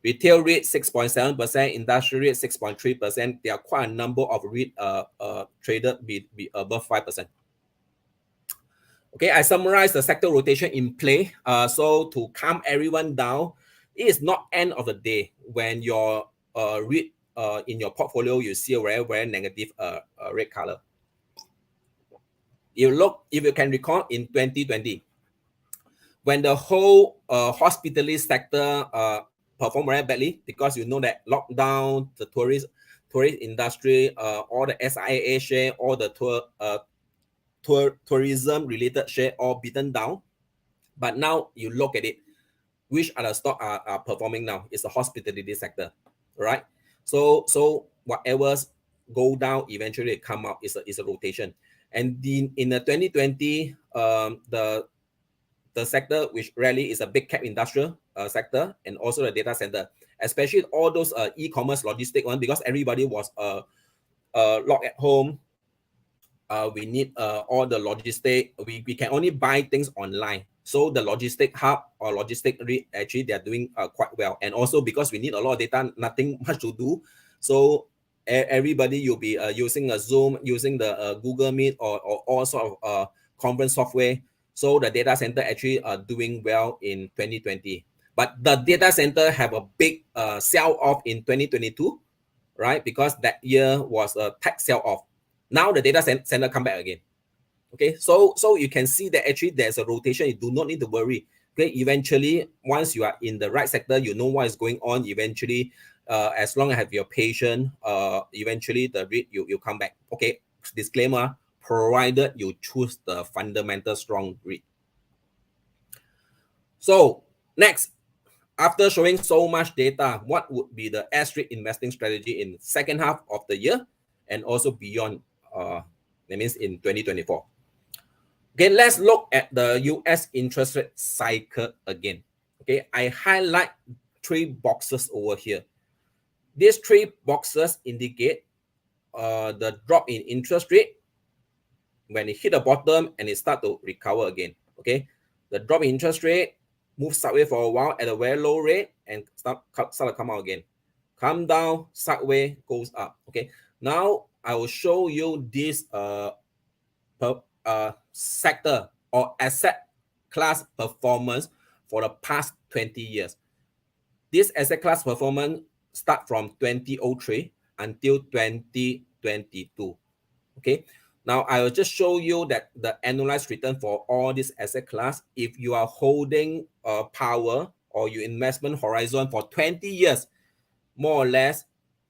Retail REIT 6.7%, industrial REIT 6.3%. There are quite a number of REIT traded be above 5%. Okay, I summarize the sector rotation in play. So to calm everyone down, it is not end of the day when your REIT in your portfolio you see a very, very negative red color. If you can recall in 2020, when the whole hospitality sector performed very badly, because you know that lockdown, the tourist industry, all the SIA share, all the tourism related share all beaten down. But now you look at it, which are the stock are performing now? It's the hospitality sector, right? So whatever's go down, eventually come out is a rotation. And in the 2020, the sector which really is a big cap industrial sector, and also the data center, especially all those e-commerce logistic one, because everybody was locked at home. We need all the logistic. We can only buy things online. So the logistic hub or logistic REIT, actually they are doing quite well. And also because we need a lot of data, nothing much to do. So everybody you'll be using a Zoom, using the Google Meet or all sort of conference software. So the data center actually are doing well in 2020. But the data center have a big sell-off in 2022, right? Because that year was a tech sell-off. Now the data center come back again. Okay, so you can see that actually there's a rotation. You do not need to worry. Okay, eventually, once you are in the right sector, you know what is going on. Eventually, as long as you have your patience, eventually the REIT you come back. Okay, disclaimer, provided you choose the fundamental strong REIT. So next, after showing so much data, what would be the S-REIT investing strategy in the second half of the year? and also beyond. That means in 2024. Okay, let's look at the US interest rate cycle again. Okay, I highlight 3 boxes over here. These 3 boxes indicate the drop in interest rate when it hit the bottom and it start to recover again. Okay, the drop in interest rate moves sideways for a while at a very low rate and start to come out again. Come down, sideways, goes up. Okay, now I will show you this sector or asset class performance for the past 20 years. This asset class performance start from 2003 until 2022. Okay, now I will just show you that the annualized return for all this asset class, if you are holding power or your investment horizon for 20 years, more or less,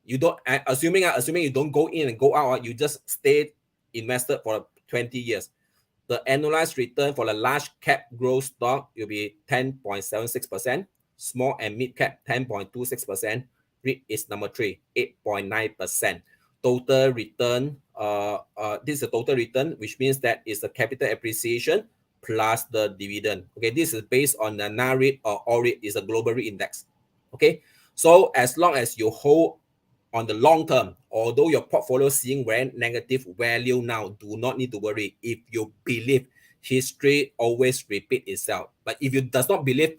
you don't, assuming you don't go in and go out, you just stay invested for 20 years. The annualized return for the large cap growth stock will be 10.76%, small and mid cap 10.26%, REIT is number 3, 8.9%. Total return, this is a total return, which means that is the capital appreciation plus the dividend. Okay, this is based on the NAREIT or OREIT, is a global REIT index. Okay, so as long as you hold on the long term, although your portfolio seeing very negative value now, do not need to worry if you believe history always repeat itself. But if you does not believe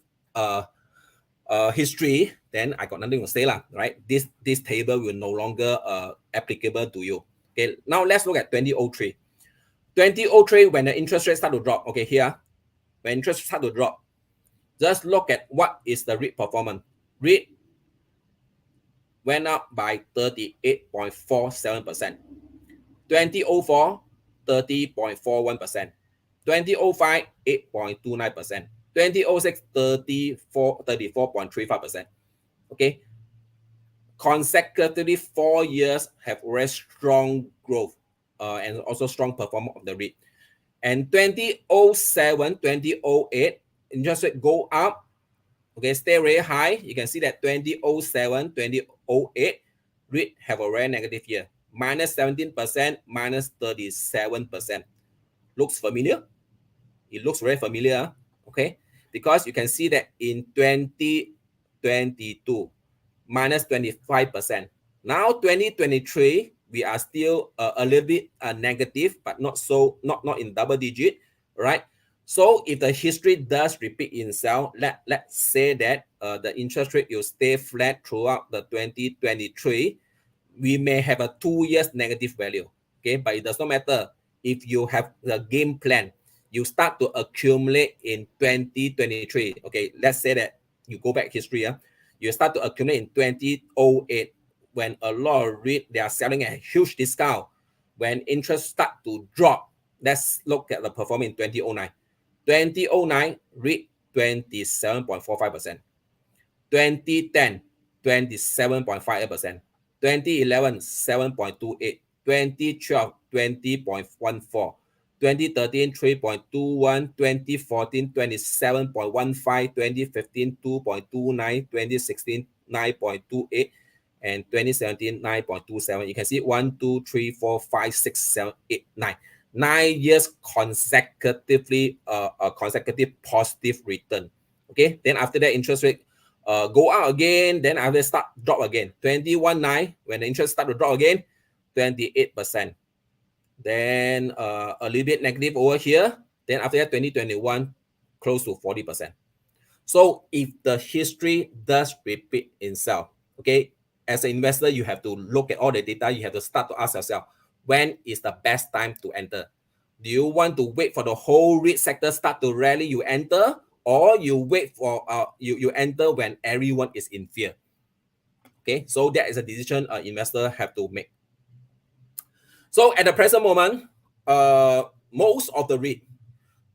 history, then I got nothing to say lah, right? This table will no longer applicable to you. Okay, now let's look at 2003. 2003, when the interest rate start to drop. Okay, here, when interest start to drop, just look at what is the REIT performance. REIT went up by 38.47%. 2004, 30.41%. 2005, 8.29%. 2006, 34.35%. Okay. Consecutively 4 years have very strong growth and also strong performance of the REIT. And 2007, 2008, interest rate go up. Okay, stay very high. You can see that 2007, 2008, REIT have a very negative year. Minus 17%, minus 37%. Looks familiar? It looks very familiar, okay? Because you can see that in 2022, minus 25%. Now 2023, we are still a little bit negative, but not in double digit, right? So if the history does repeat itself, let's say that the interest rate will stay flat throughout the 2023, we may have a 2 years negative value, okay? But it does not matter. If you have the game plan, you start to accumulate in 2023, okay? Let's say that you go back history, you start to accumulate in 2008 when a lot of REIT, they are selling at a huge discount. When interest start to drop, let's look at the performance in 2009. 2009, REIT 27.45%. 2010, 27.58%. 2011, 7.28. 2012, 20.14. 2013, 3.21. 2014, 27.15. 2015, 2.29. 2016, 9.28. And 2017, 9.27. You can see 1, 2, 3, 4, 5, 6, 7, 8, 9. 9 years consecutive positive return. Okay, then after that interest rate go out again, then after start drop again. 21.9 when the interest start to drop again, 28%. Then a little bit negative over here. Then after that 2021 close to 40%. So if the history does repeat itself, okay, as an investor you have to look at all the data. You have to start to ask yourself, when is the best time to enter? Do you want to wait for the whole REIT sector start to rally, you enter, or you wait for you enter when everyone is in fear? Okay, so that is a decision an investor have to make. So at the present moment, most of the REIT,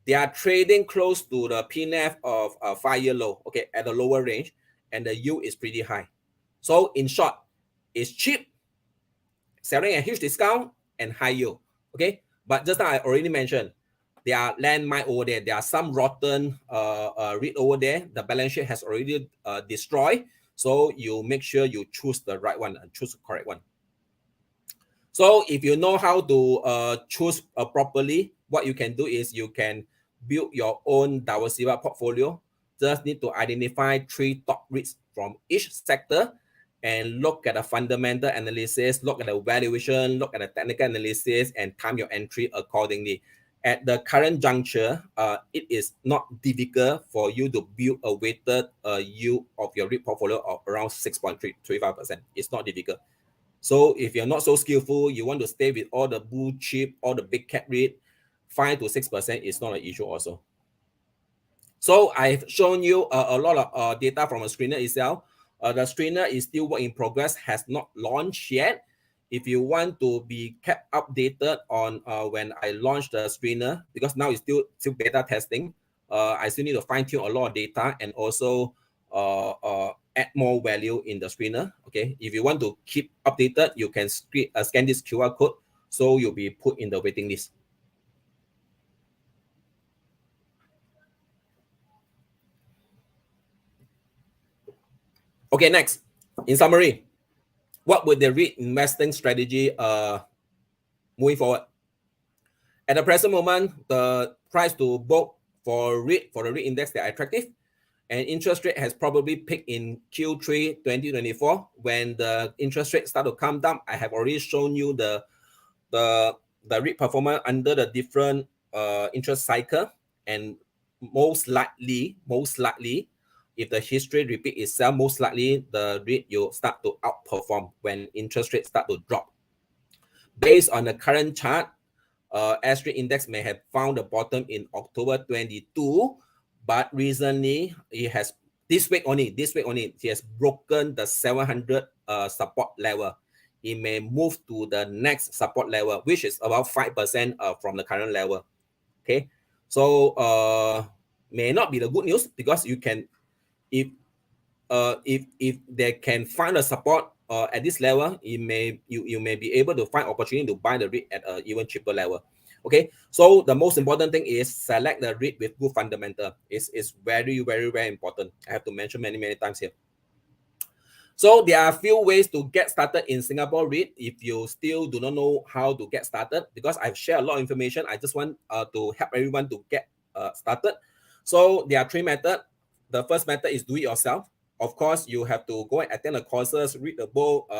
they are trading close to the PNF of a 5-year low, okay, at the lower range, and the yield is pretty high. So in short, it's cheap, selling a huge discount, and high yield. Okay, but just now I already mentioned, there are landmine over there. There are some rotten REIT over there. The balance sheet has already destroyed. So you make sure you choose the right one and choose the correct one. So if you know how to choose properly, what you can do is you can build your own diversified portfolio. Just need to identify 3 top REITs from each sector and look at the fundamental analysis, look at the valuation, look at the technical analysis, and time your entry accordingly. At the current juncture, it is not difficult for you to build a weighted yield of your REIT portfolio of around 6.35%. It's not difficult. So if you're not so skillful, you want to stay with all the blue chip, all the big cap REIT, 5 to 6% is not an issue also. So I've shown you a lot of data from a screener itself. The screener is still work in progress, has not launched yet. If you want to be kept updated on when I launch the screener, because now it's still beta testing, I still need to fine tune a lot of data and also add more value in the screener. Okay, if you want to keep updated, you can scan this QR code, so you'll be put in the waiting list. Okay, next. In summary, what would the REIT investing strategy moving forward? At the present moment, the price to book for the REIT index, they are attractive, and interest rate has probably peaked in Q3 2024 when the interest rate start to come down. I have already shown you the REIT performance under the different interest cycle, and most likely, if the history repeat itself, most likely the REIT will start to outperform when interest rates start to drop. Based on the current chart, S-REIT index may have found the bottom in October 22, but recently it has this week only, it has broken the 700 support level. It may move to the next support level, which is about 5% from the current level. Okay, so may not be the good news, because you can, if they can find a support at this level, you may be able to find opportunity to buy the REIT at an even cheaper level. Okay, so the most important thing is select the REIT with good fundamental. It's very, very, very important. I have to mention many times here. So there are a few ways to get started in Singapore REIT if you still do not know how to get started, because I've shared a lot of information. I just want to help everyone to get started. So there are 3 methods. The first method is do it yourself. Of course, you have to go and attend the courses, read the book,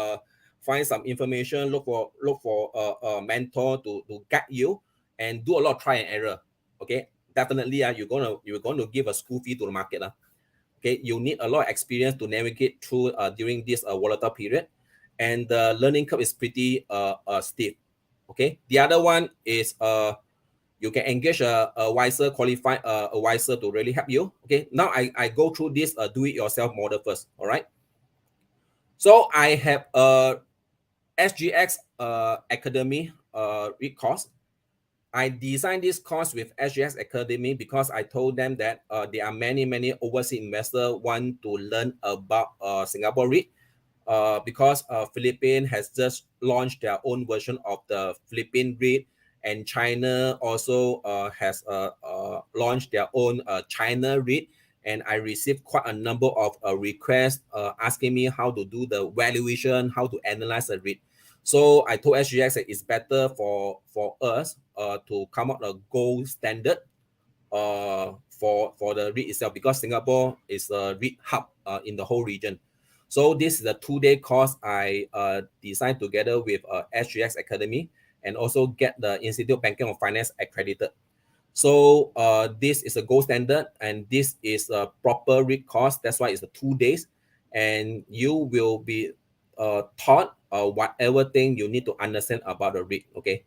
find some information, look for a mentor to guide you, and do a lot of try and error. Okay, definitely you're going to give a school fee to the market. Okay, you need a lot of experience to navigate through during this volatile period, and the learning curve is pretty steep. Okay, the other one is you can engage a wiser, qualified advisor to really help you. Okay, now I go through this do-it-yourself model first. All right. So I have a SGX Academy REIT course. I designed this course with SGX Academy because I told them that there are many overseas investors want to learn about Singapore REIT, because Philippines has just launched their own version of the Philippine REIT, and China also has launched their own China REIT. And I received quite a number of requests asking me how to do the valuation, how to analyze the REIT. So I told SGX that it's better for us to come up a gold standard for the REIT itself, because Singapore is a REIT hub in the whole region. So this is a 2-day course I designed together with SGX Academy, and also get the Institute of Banking and Finance accredited. So this is a gold standard, and this is a proper REIT course. That's why it's 2 days, and you will be taught whatever thing you need to understand about the REIT. Okay,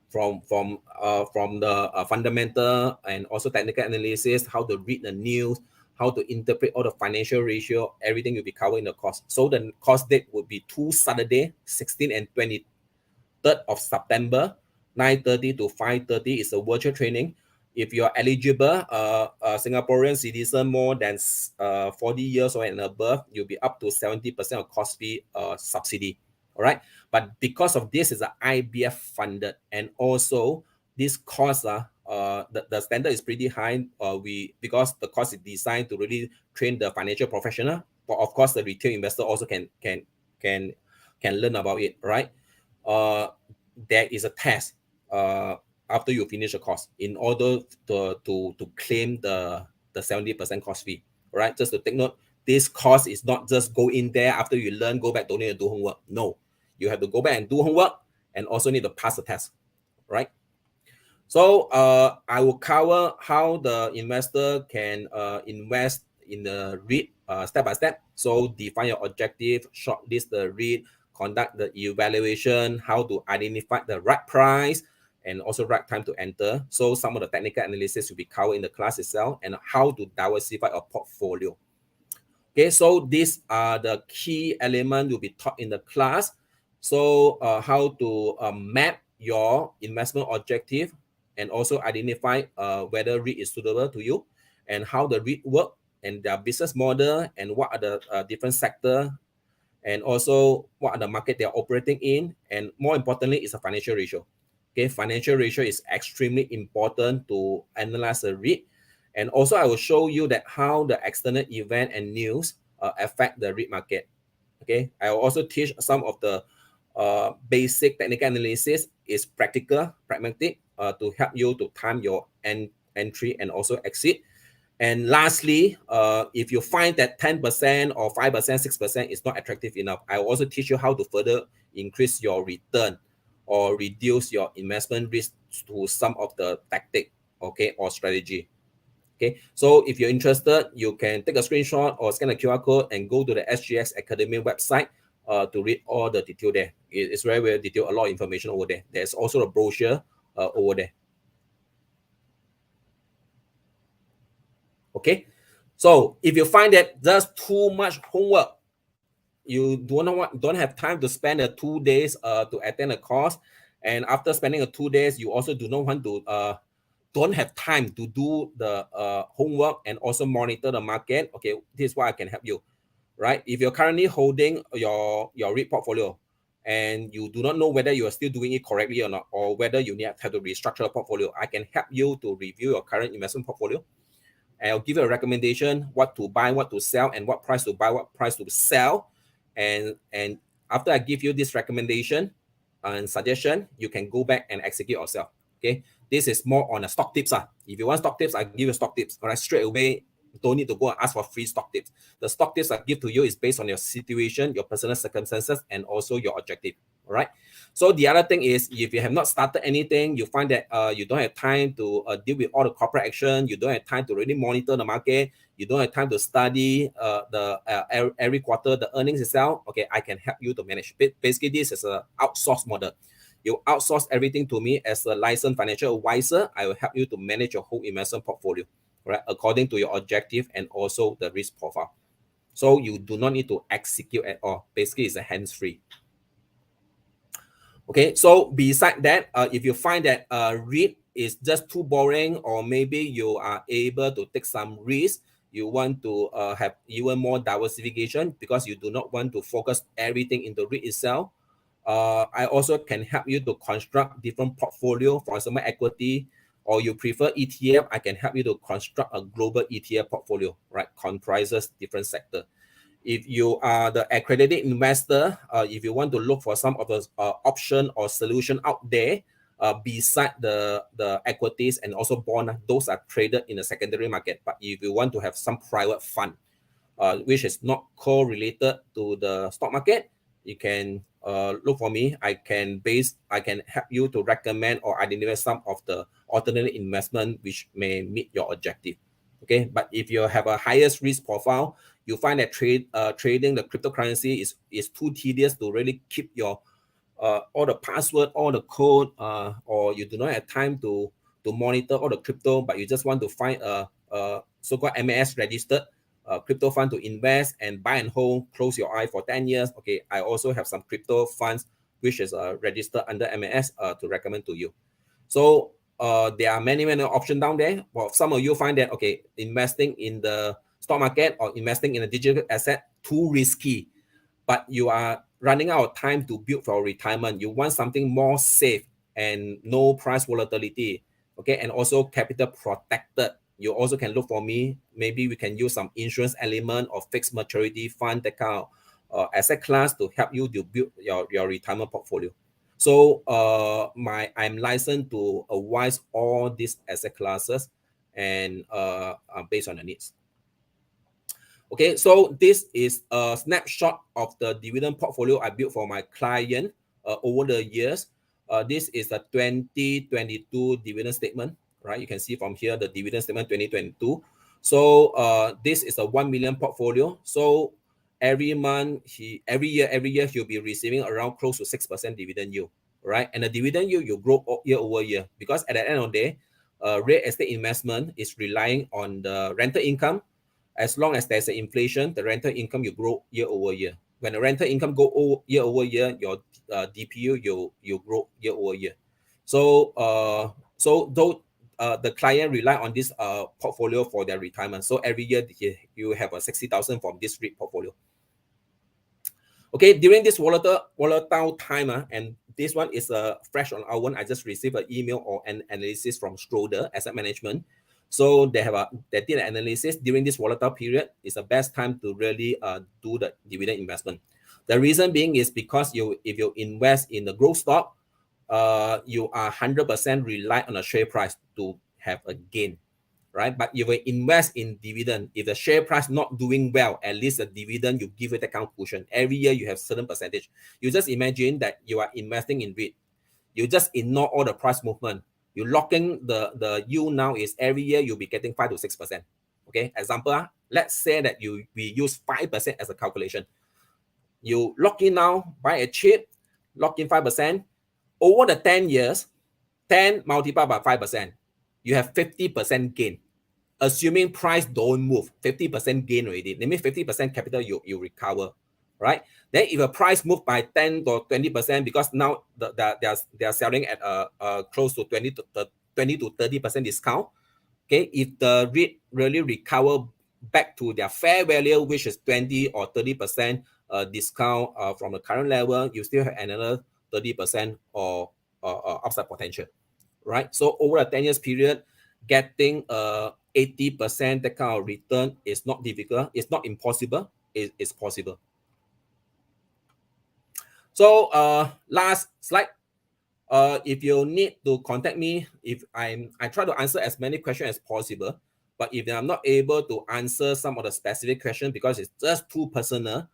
from the fundamental and also technical analysis, how to read the news, how to interpret all the financial ratio, everything will be covered in the course. So the course date would be 2 Saturday, 16 and 23rd of September, 9:30 to 5:30 is a virtual training. If you're eligible, Singaporean citizen more than 40 years or and above, you'll be up to 70% of course fee subsidy. All right. But because of this is an IBF funded, and also this course, the standard is pretty high. Because the course is designed to really train the financial professional, but of course the retail investor also can learn about it, right? there is a test after you finish the course in order to claim the 70% course fee. Right? Just to take note, this course is not just go in there after you learn, go back, don't need to do homework. No, you have to go back and do homework and also need to pass the test. Right? So I will cover how the investor can invest in the REIT step by step. So define your objective, shortlist the REIT, conduct the evaluation, how to identify the right price, and also right time to enter. So some of the technical analysis will be covered in the class itself, and how to diversify a portfolio. Okay, so these are the key elements will be taught in the class. So how to map your investment objective, and also identify whether REIT is suitable to you, and how the REIT work, and their business model, and what are the different sector, and also what are the market they're operating in, and more importantly is a financial ratio. Okay, financial ratio is extremely important to analyze a REIT. And also I will show you that how the external event and news affect the REIT market. Okay, I will also teach some of the basic technical analysis is practical, pragmatic, to help you to time your entry and also exit. And lastly, if you find that 10% or 5%, 6% is not attractive enough, I will also teach you how to further increase your return or reduce your investment risk to some of the tactic, okay, or strategy. Okay, so if you're interested, you can take a screenshot or scan a QR code and go to the SGX Academy website to read all the detail there. It's very, very detailed, a lot of information over there. There's also a brochure over there. Okay, so if you find that there's too much homework, you don't have time to spend the 2 days to attend a course, and after spending the 2 days, you also do not want to don't have time to do the homework and also monitor the market. Okay, this is why I can help you. Right? If you're currently holding your REIT portfolio and you do not know whether you are still doing it correctly or not, or whether you have to restructure a portfolio, I can help you to review your current investment portfolio. And I'll give you a recommendation, what to buy, what to sell, and what price to buy, what price to sell. And after I give you this recommendation and suggestion, you can go back and execute yourself. Okay, this is more on a stock tips. If you want stock tips, I give you stock tips. All right, straight away, don't need to go and ask for free stock tips. The stock tips I give to you is based on your situation, your personal circumstances, and also your objective. All right. So the other thing is, if you have not started anything, you find that you don't have time to deal with all the corporate action, you don't have time to really monitor the market, you don't have time to study every quarter the earnings itself. Okay, I can help you to manage. Basically, this is an outsource model. You outsource everything to me as a licensed financial advisor. I will help you to manage your whole investment portfolio, right, according to your objective and also the risk profile. So you do not need to execute at all. Basically, it's a hands-free. Okay, so beside that, if you find that REIT is just too boring, or maybe you are able to take some risk, you want to have even more diversification because you do not want to focus everything in the REIT itself, I also can help you to construct different portfolio, for example, equity, or you prefer ETF, I can help you to construct a global ETF portfolio, right? Comprises different sector. If you are the accredited investor, if you want to look for some of the option or solution out there, beside the equities and also bond, those are traded in the secondary market. But if you want to have some private fund, which is not correlated to the stock market, you can look for me. I can help you to recommend or identify some of the alternative investment which may meet your objective. Okay, but if you have a highest risk profile, you find that trading the cryptocurrency is too tedious to really keep your all the password, all the code, or you do not have time to monitor all the crypto, but you just want to find a so-called MAS registered crypto fund to invest and buy and hold, close your eye for 10 years. Okay, I also have some crypto funds which is registered under MAS to recommend to you. So there are many options down there. Well, some of you find that, okay, investing in the stock market or investing in a digital asset too risky, but you are running out of time to build for retirement. You want something more safe and no price volatility, okay, and also capital protected. You also can look for me. Maybe we can use some insurance element or fixed maturity fund, that kind of asset class to help you to build your retirement portfolio. So I'm licensed to advise all these asset classes and based on the needs. Okay, so this is a snapshot of the dividend portfolio I built for my client over the years. This is the 2022 dividend statement, right? You can see from here the dividend statement 2022. So this is a 1 million portfolio. So every month, every year he'll be receiving around close to 6% dividend yield, right? And the dividend yield you grow year over year, because at the end of the day, real estate investment is relying on the rental income. As long as there's an inflation, the rental income you grow year over year. When the rental income go year over year, your DPU you grow year over year. So though the client rely on this portfolio for their retirement. So every year you have a 60,000 from this REIT portfolio. Okay, during this volatile time, and this one is fresh on our one. I just received an email or an analysis from Schroeder Asset Management. So they did an analysis during this volatile period. It's the best time to really do the dividend investment. The reason being is because if you invest in the growth stock, you are 100% rely on the share price to have a gain, right? But if you invest in dividend, if the share price not doing well, at least the dividend you give it a count cushion. Every year you have certain percentage. You just imagine that you are investing in REIT. You just ignore all the price movement. You lock in the yield now is every year you'll be getting 5 to 6%. Okay, example, let's say that we use 5% as a calculation. You lock in now, buy a chip, lock in 5%. Over the 10 years, 10 multiplied by 5%, you have 50% gain. Assuming price don't move, 50% gain already. That means 50% capital you recover, right? Then if a price move by 10 or 20%, because now they are selling at close to 20 to 30% discount. Okay, if the REIT really recover back to their fair value, which is 20 or 30% discount from the current level, you still have another 30% or upside potential, right? So over a 10 years period, getting 80% that kind of return is not difficult. It's not impossible. It's possible. So last slide. If you need to contact me, I try to answer as many questions as possible. But if I'm not able to answer some of the specific questions because it's just too personal,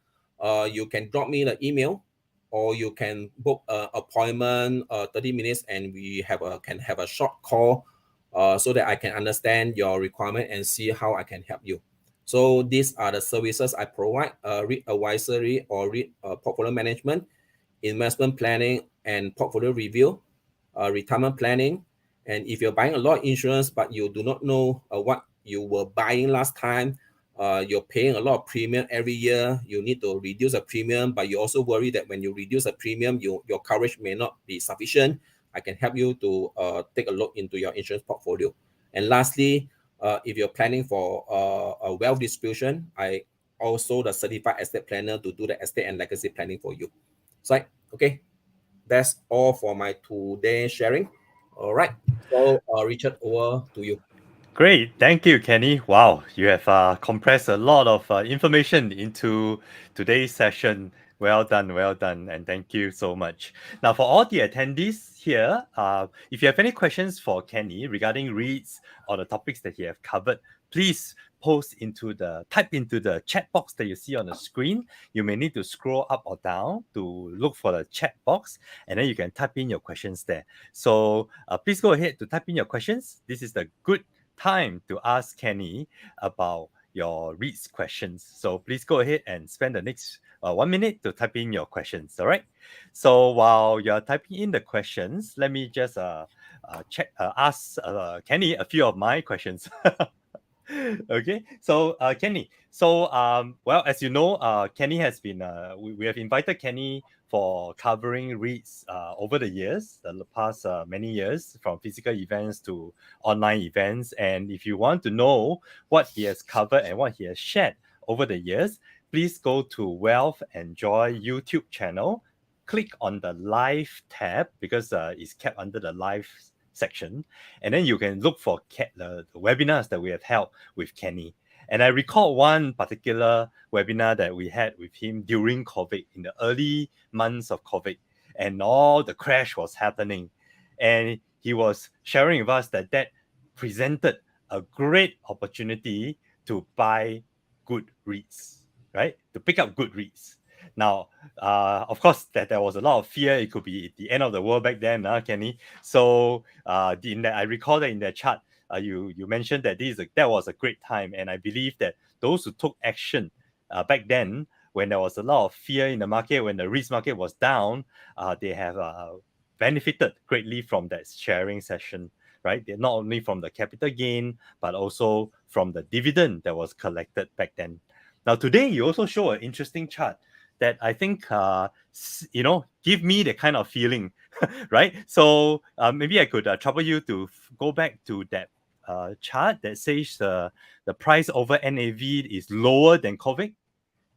you can drop me the email, or you can book an appointment 30 minutes and we can have a short call so that I can understand your requirement and see how I can help you. So these are the services I provide: REIT advisory or REIT portfolio management, investment planning and portfolio review, retirement planning. And if you're buying a lot of insurance but you do not know what you were buying last time, you're paying a lot of premium every year, you need to reduce the premium, but you also worry that when you reduce the premium, your coverage may not be sufficient, I can help you to take a look into your insurance portfolio. And lastly, if you're planning for a wealth distribution, I also the certified estate planner to do the estate and legacy planning for you. So, okay, that's all for my today sharing. All right, so Richard, over to you. Great, thank you, Kenny. Wow, you have compressed a lot of information into today's session. Well done, and thank you so much. Now, for all the attendees here, if you have any questions for Kenny regarding REITs or the topics that he have covered, please type into the chat box that you see on the screen. You may need to scroll up or down to look for the chat box, and then you can type in your questions there. So please go ahead to type in your questions. This is the good time to ask Kenny about your REITs questions. So please go ahead and spend the next 1 minute to type in your questions. All right. So while you're typing in the questions, let me just ask Kenny a few of my questions. Okay, so Kenny, so well, as you know, Kenny has been we have invited Kenny for covering REITs over the years, the past many years, from physical events to online events. And if you want to know what he has covered and what he has shared over the years, please go to Wealth and Joy YouTube channel, click on the live tab, because it's kept under the live section, and then you can look for the webinars that we have held with Kenny. And I recall one particular webinar that we had with him during COVID, in the early months of COVID. and all the crash was happening. And he was sharing with us that presented a great opportunity to buy good REITs, right? To pick up good REITs. Now, of course, that there was a lot of fear. It could be the end of the world back then, Kenny. So, I recall that in that chart, you mentioned that that was a great time, and I believe that those who took action back then, when there was a lot of fear in the market, when the REITs market was down, they have benefited greatly from that sharing session, right? They're not only from the capital gain, but also from the dividend that was collected back then. Now, today, you also show an interesting chart that I think, give me the kind of feeling, right? So maybe I could trouble you to go back to that chart that says the price over NAV is lower than COVID.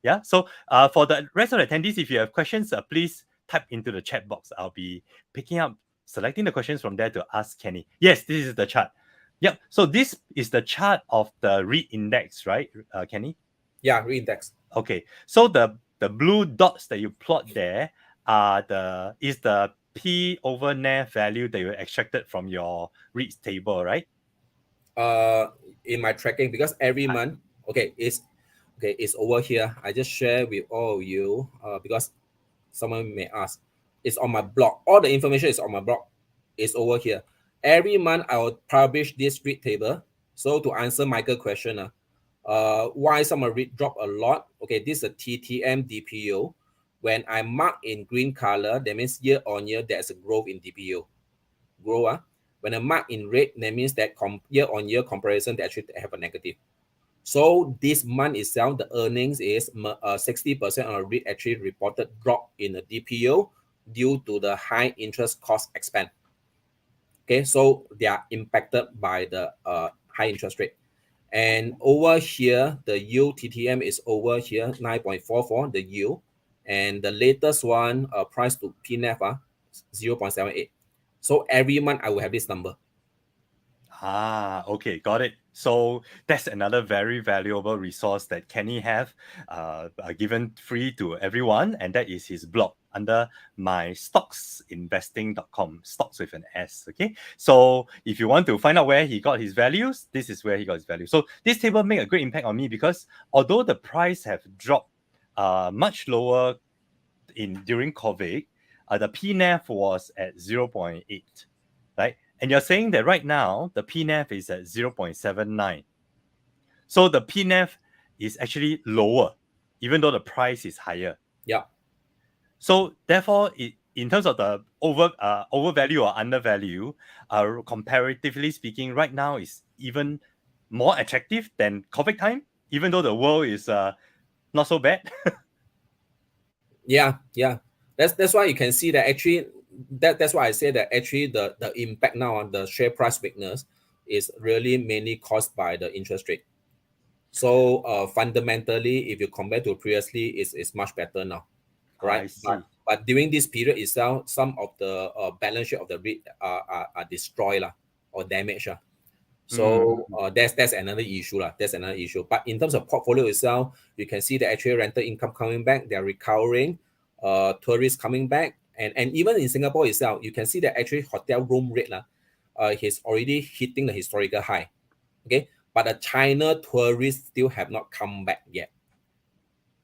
Yeah. So for the rest of the attendees, if you have questions, please type into the chat box. I'll be picking up, selecting the questions from there to ask Kenny. Yes, this is the chart. Yep. So this is the chart of the REIT index, right, Kenny? Yeah, REIT index. Okay. So the blue dots that you plot there is the P over NAV value that you extracted from your REITs table, right? In my tracking, because every month, it's over here. I just share with all of you because someone may ask. It's on my blog. All the information is on my blog. It's over here. Every month I will publish this REIT table. So to answer Michael's question, why some REIT drop a lot? Okay, this is a TTM DPO. When I mark in green color, that means year on year there's a growth in DPO. When I mark in red, that means that year on year comparison, they actually have a negative. So this month itself, the earnings is 60% of REIT actually reported drop in the DPO due to the high interest cost expense. Okay, so they are impacted by the high interest rate. And over here, the yield TTM is over here, 9.44, the yield. And the latest one, price to PNAV, 0.78. So every month I will have this number. Okay, got it. So that's another very valuable resource that Kenny have given free to everyone, and that is his blog under mystocksinvesting.com, stocks with an S. Okay, so if you want to find out where he got his values, this is where he got his value. So this table made a great impact on me because although the price have dropped much lower during COVID, the PNAV was at 0.8, right? And you're saying that right now, the PNAV is at 0.79. So the PNAV is actually lower, even though the price is higher. Yeah. So therefore, in terms of the overvalue or undervalue, comparatively speaking, right now is even more attractive than COVID time, even though the world is not so bad. Yeah. That's why you can see that actually that's why I say that actually the impact now on the share price weakness is really mainly caused by the interest rate. So fundamentally, if you compare to previously, it's much better now, right? I see. But during this period itself, some of the balance sheet of the REIT are destroyed or damaged. So that's another issue. That's another issue. But in terms of portfolio itself, you can see the actual rental income coming back, they're recovering, tourists coming back. And even in Singapore itself, you can see that actually hotel room rate is already hitting the historical high. Okay. But the China tourists still have not come back yet.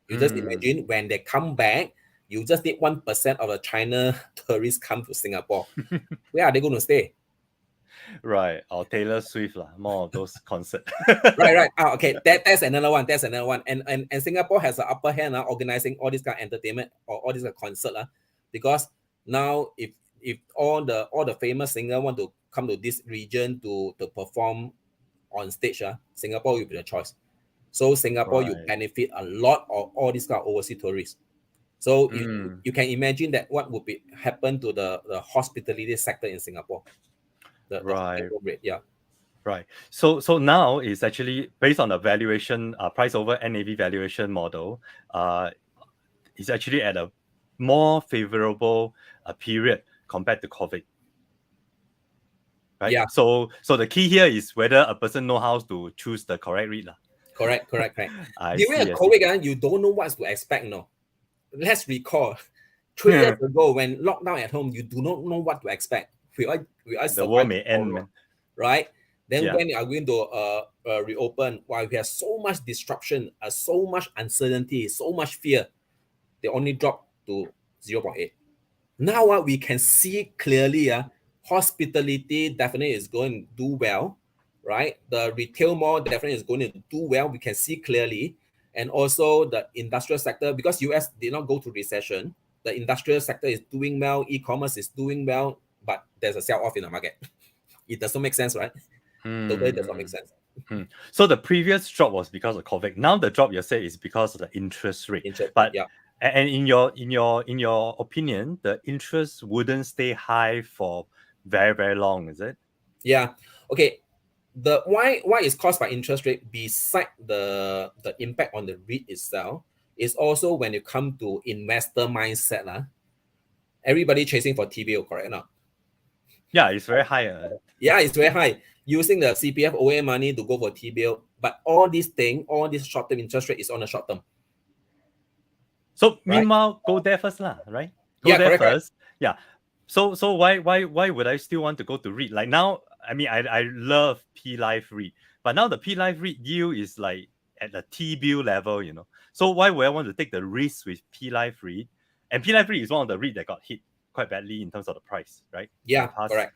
You just imagine when they come back, you just need 1% of the China tourists come to Singapore. Where are they going to stay? Right, or Taylor Swift more of those concerts. right. Okay, that's another one. And Singapore has an upper hand organizing all this kind of entertainment or all this kind of concert because now if all the famous singers want to come to this region to perform on stage, Singapore will be the choice. So Singapore, you benefit a lot of all these kind of overseas tourists. So you can imagine that what would happen to the hospitality sector in Singapore. The rate, yeah. Right. So now it's actually based on the valuation, price over NAV valuation model. It's actually at a more favorable period compared to COVID. Right. Yeah. So the key here is whether a person knows how to choose the correct REIT. Correct. During see, COVID, you don't know what to expect. No, let's recall 3 years ago, when lockdown at home, you do not know what to expect. We are The world may end, man. right? Then Yeah. when they are going to reopen, while we have so much disruption, so much uncertainty, so much fear, they only drop to 0.8. Now we can see clearly, hospitality definitely is going to do well, right? The retail mall definitely is going to do well. We can see clearly. And also the industrial sector, because US did not go to recession, the industrial sector is doing well, e-commerce is doing well, but there's a sell-off in the market. It doesn't make sense, right? Totally does not make sense. So the previous drop was because of COVID. Now the drop you say is because of the interest rate. But yeah. And in your opinion, the interest wouldn't stay high for very, very long, is it? Yeah. Okay. The why is caused by interest rate, beside the impact on the REIT itself, is also when you come to investor mindset. Everybody chasing for TBO, correct or not? Yeah, it's very high. Yeah, it's very high. Using the CPF OA money to go for TBO, but all this short-term interest rate is on a short term. So meanwhile, go there first, right? Go there correct, first. Correct. Yeah. So why would I still want to go to REIT? Like now, I mean, I love P Life REIT, but now the P Life REIT yield is like at the T-bill level, So why would I want to take the risk with P Life REIT? And P Life REIT is one of the REIT that got hit quite badly in terms of the price, right? Yeah, past, correct.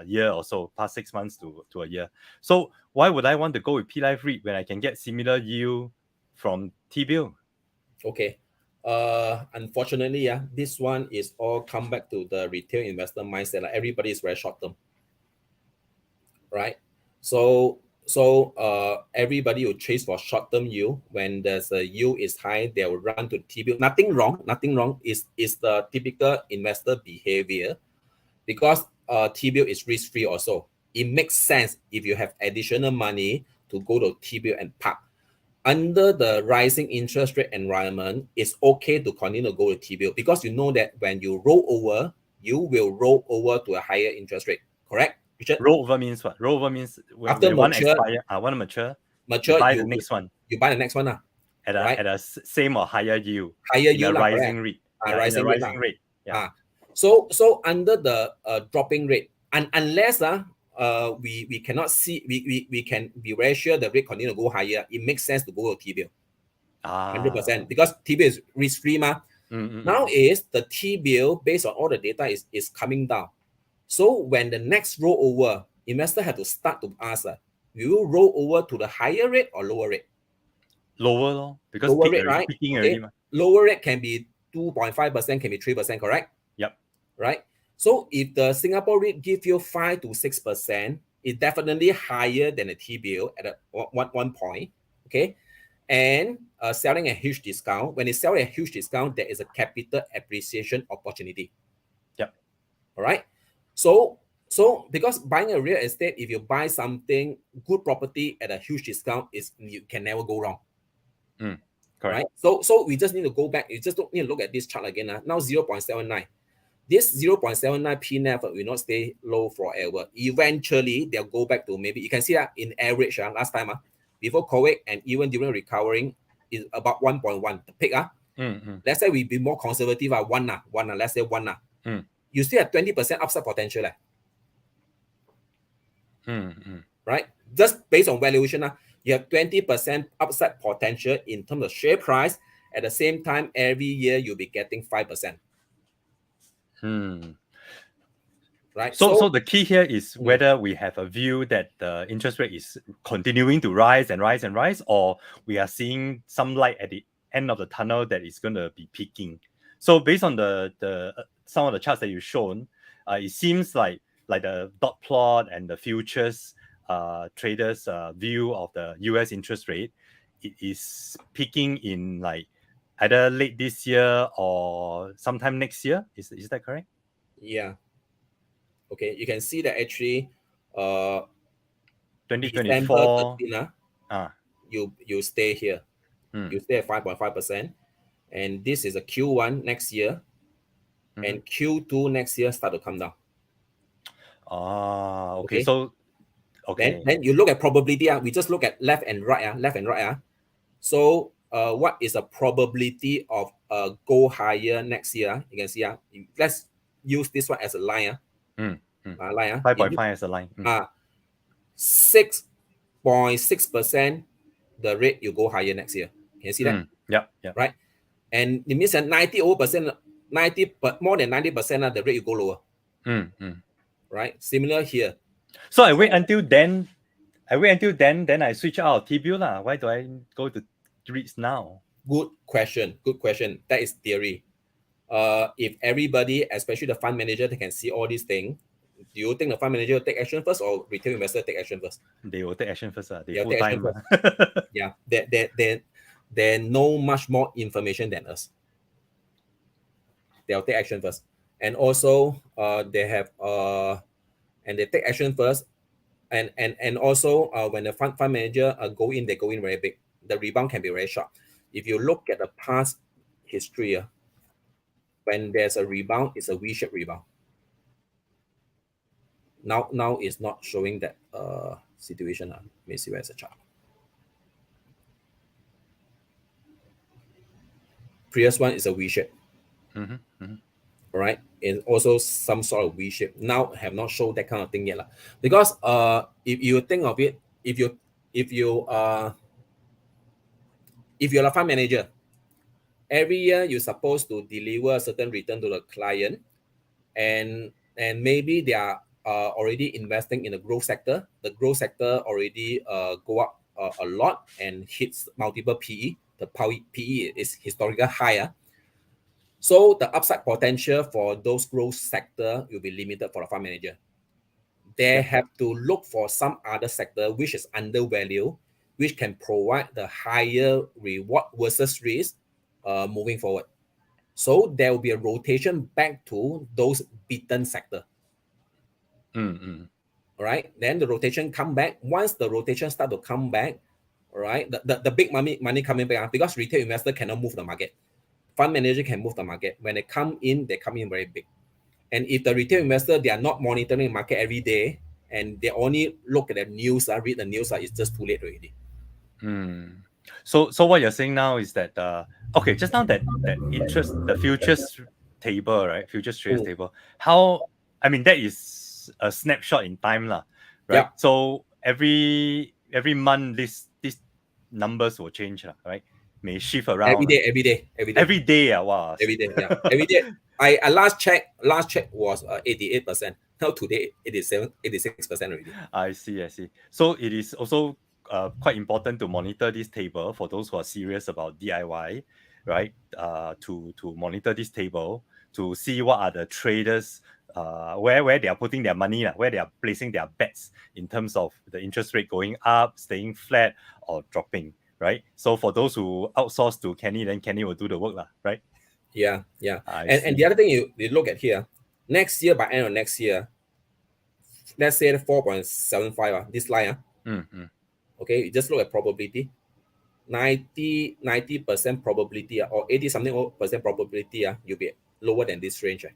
Year or so, past 6 months to a year. So why would I want to go with P Life REIT when I can get similar yield from T-bill? Okay. Unfortunately, this one is all come back to the retail investor mindset. Like everybody is very short term, right? So everybody will chase for short term yield. When there's a yield is high, they will run to T-bill. Nothing wrong. Is the typical investor behavior, because T-bill is risk free also. It makes sense if you have additional money to go to T-bill and park. Under the rising interest rate environment, it's okay to continue to go to T-bill, because you know that when you roll over, you will roll over to a higher interest rate. Correct, Richard? Roll over means what? Roll over means when after one mature, expire, one mature, you buy the next one. You buy the next one, at a same or higher yield. Higher yield, rising rate. Rising rate. Yeah. So under the dropping rate, and unless we cannot see, we can be very sure the rate continue to go higher, it makes sense to go to T-bill. 100%, because T-bill is risk free. Now is the T-bill, based on all the data, is coming down. So when the next rollover, investor have to start to ask, will you roll over to the higher rate or lower rate? Lower, because lower rate, right? Okay. Lower rate can be 2.5%, can be 3%, correct? Yep. Right? So if the Singapore rate give you 5 to 6%, it's definitely higher than the T-bill at one point. Okay. And selling a huge discount. When they sell a huge discount, there is a capital appreciation opportunity. Yep. All right. So because buying a real estate, if you buy something, good property at a huge discount, you can never go wrong. Correct. Right? So we just need to go back. You just need to look at this chart again. Now 0.79. This 0.79 PNAV will not stay low forever. Eventually, they'll go back to, maybe you can see that in average last time, before COVID and even during recovering, is about 1.1. The peak. Let's say we be more conservative, one. Let's say one. You still have 20% upside potential. Right? Just based on valuation, you have 20% upside potential in terms of share price. At the same time, every year you'll be getting 5%. Right. So the key here is whether we have a view that the interest rate is continuing to rise and rise and rise, or we are seeing some light at the end of the tunnel that is going to be peaking. So based on the some of the charts that you've shown, it seems like the dot plot and the futures traders' view of the US interest rate, it is peaking in like either late this year or sometime next year. Is that correct? Yeah. Okay, you can see that actually 2024, December 13, you stay here. You stay at 5.5%. And this is a Q1 next year. And Q2 next year start to come down. Okay. So then you look at probability. We just look at left and right. So what is the probability of go higher next year, you can see let's use this one as a line. Line 5.5 as a line. 6.6%, the rate you go higher next year. Can you see that? Yeah. Right. And it means that 90%, but more than 90%, the rate you go lower. Right. Similar here. So I wait until then. Then I switch out T-bill lah. Why do I go to REITs now? Good question. That is theory. If everybody, especially the fund manager, they can see all these things, do you think the fund manager will take action first or retail investor take action first? They will take action first. They They'll full take action time. first. Yeah, they know much more information than us. They'll take action first, and also they have and they take action first, and also when the fund manager go in, they go in very big. The rebound can be very short. If you look at the past history, when there's a rebound, it's a V-shaped rebound. Now it's not showing that situation. Let me see where's the chart. Previous one is a V-shape. Right, and also some sort of V-shape. Now have not shown that kind of thing yet, because if you think of it, if you're a fund manager, every year you're supposed to deliver a certain return to the client, and maybe they are already investing in the growth sector. The growth sector already go up a lot and hits multiple PE. The PE is historical higher. So the upside potential for those growth sector will be limited for the fund manager. They have to look for some other sector which is undervalued, which can provide the higher reward versus risk moving forward. So there will be a rotation back to those beaten sector. All right. Then the rotation come back. Once the rotation start to come back, all right, the big money coming back, because retail investor cannot move the market. Fund manager can move the market. When they come in very big. And if the retail investor, they are not monitoring the market every day, and they only look at the news, read the news, it's just too late already. So what you're saying now is that okay, just now that interest, the futures table, right? Futures traders table. How, I mean, that is a snapshot in time, right? Yeah. So every month these numbers will change, right? May shift around. Every day. Wow. Every day, yeah. Every day. I last check was 88%. Now today it is 86% already. I see. So it is also quite important to monitor this table for those who are serious about DIY, right? To monitor this table to see what are the traders where they are putting their money, where they are placing their bets in terms of the interest rate going up, staying flat, or dropping, right? So for those who outsource to Kenny, then Kenny will do the work, right? Yeah. And the other thing you look at here, next year, by end of next year, let's say 4.75, this line. Okay, you just look at probability. 90% probability or 80-something% probability, you'll be lower than this range.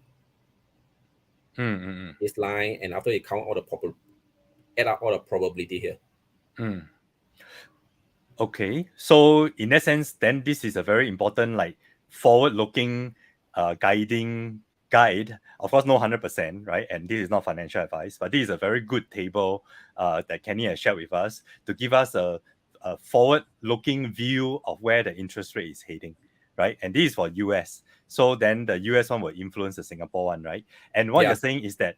This line, and after you count all the add up all the probability here. Okay, so in that sense, then this is a very important, like, forward-looking guide. Of course, no 100%, right? And this is not financial advice, but this is a very good table that Kenny has shared with us to give us a forward-looking view of where the interest rate is heading, right? And this is for US. So then the US one will influence the Singapore one, right? And what you're saying is that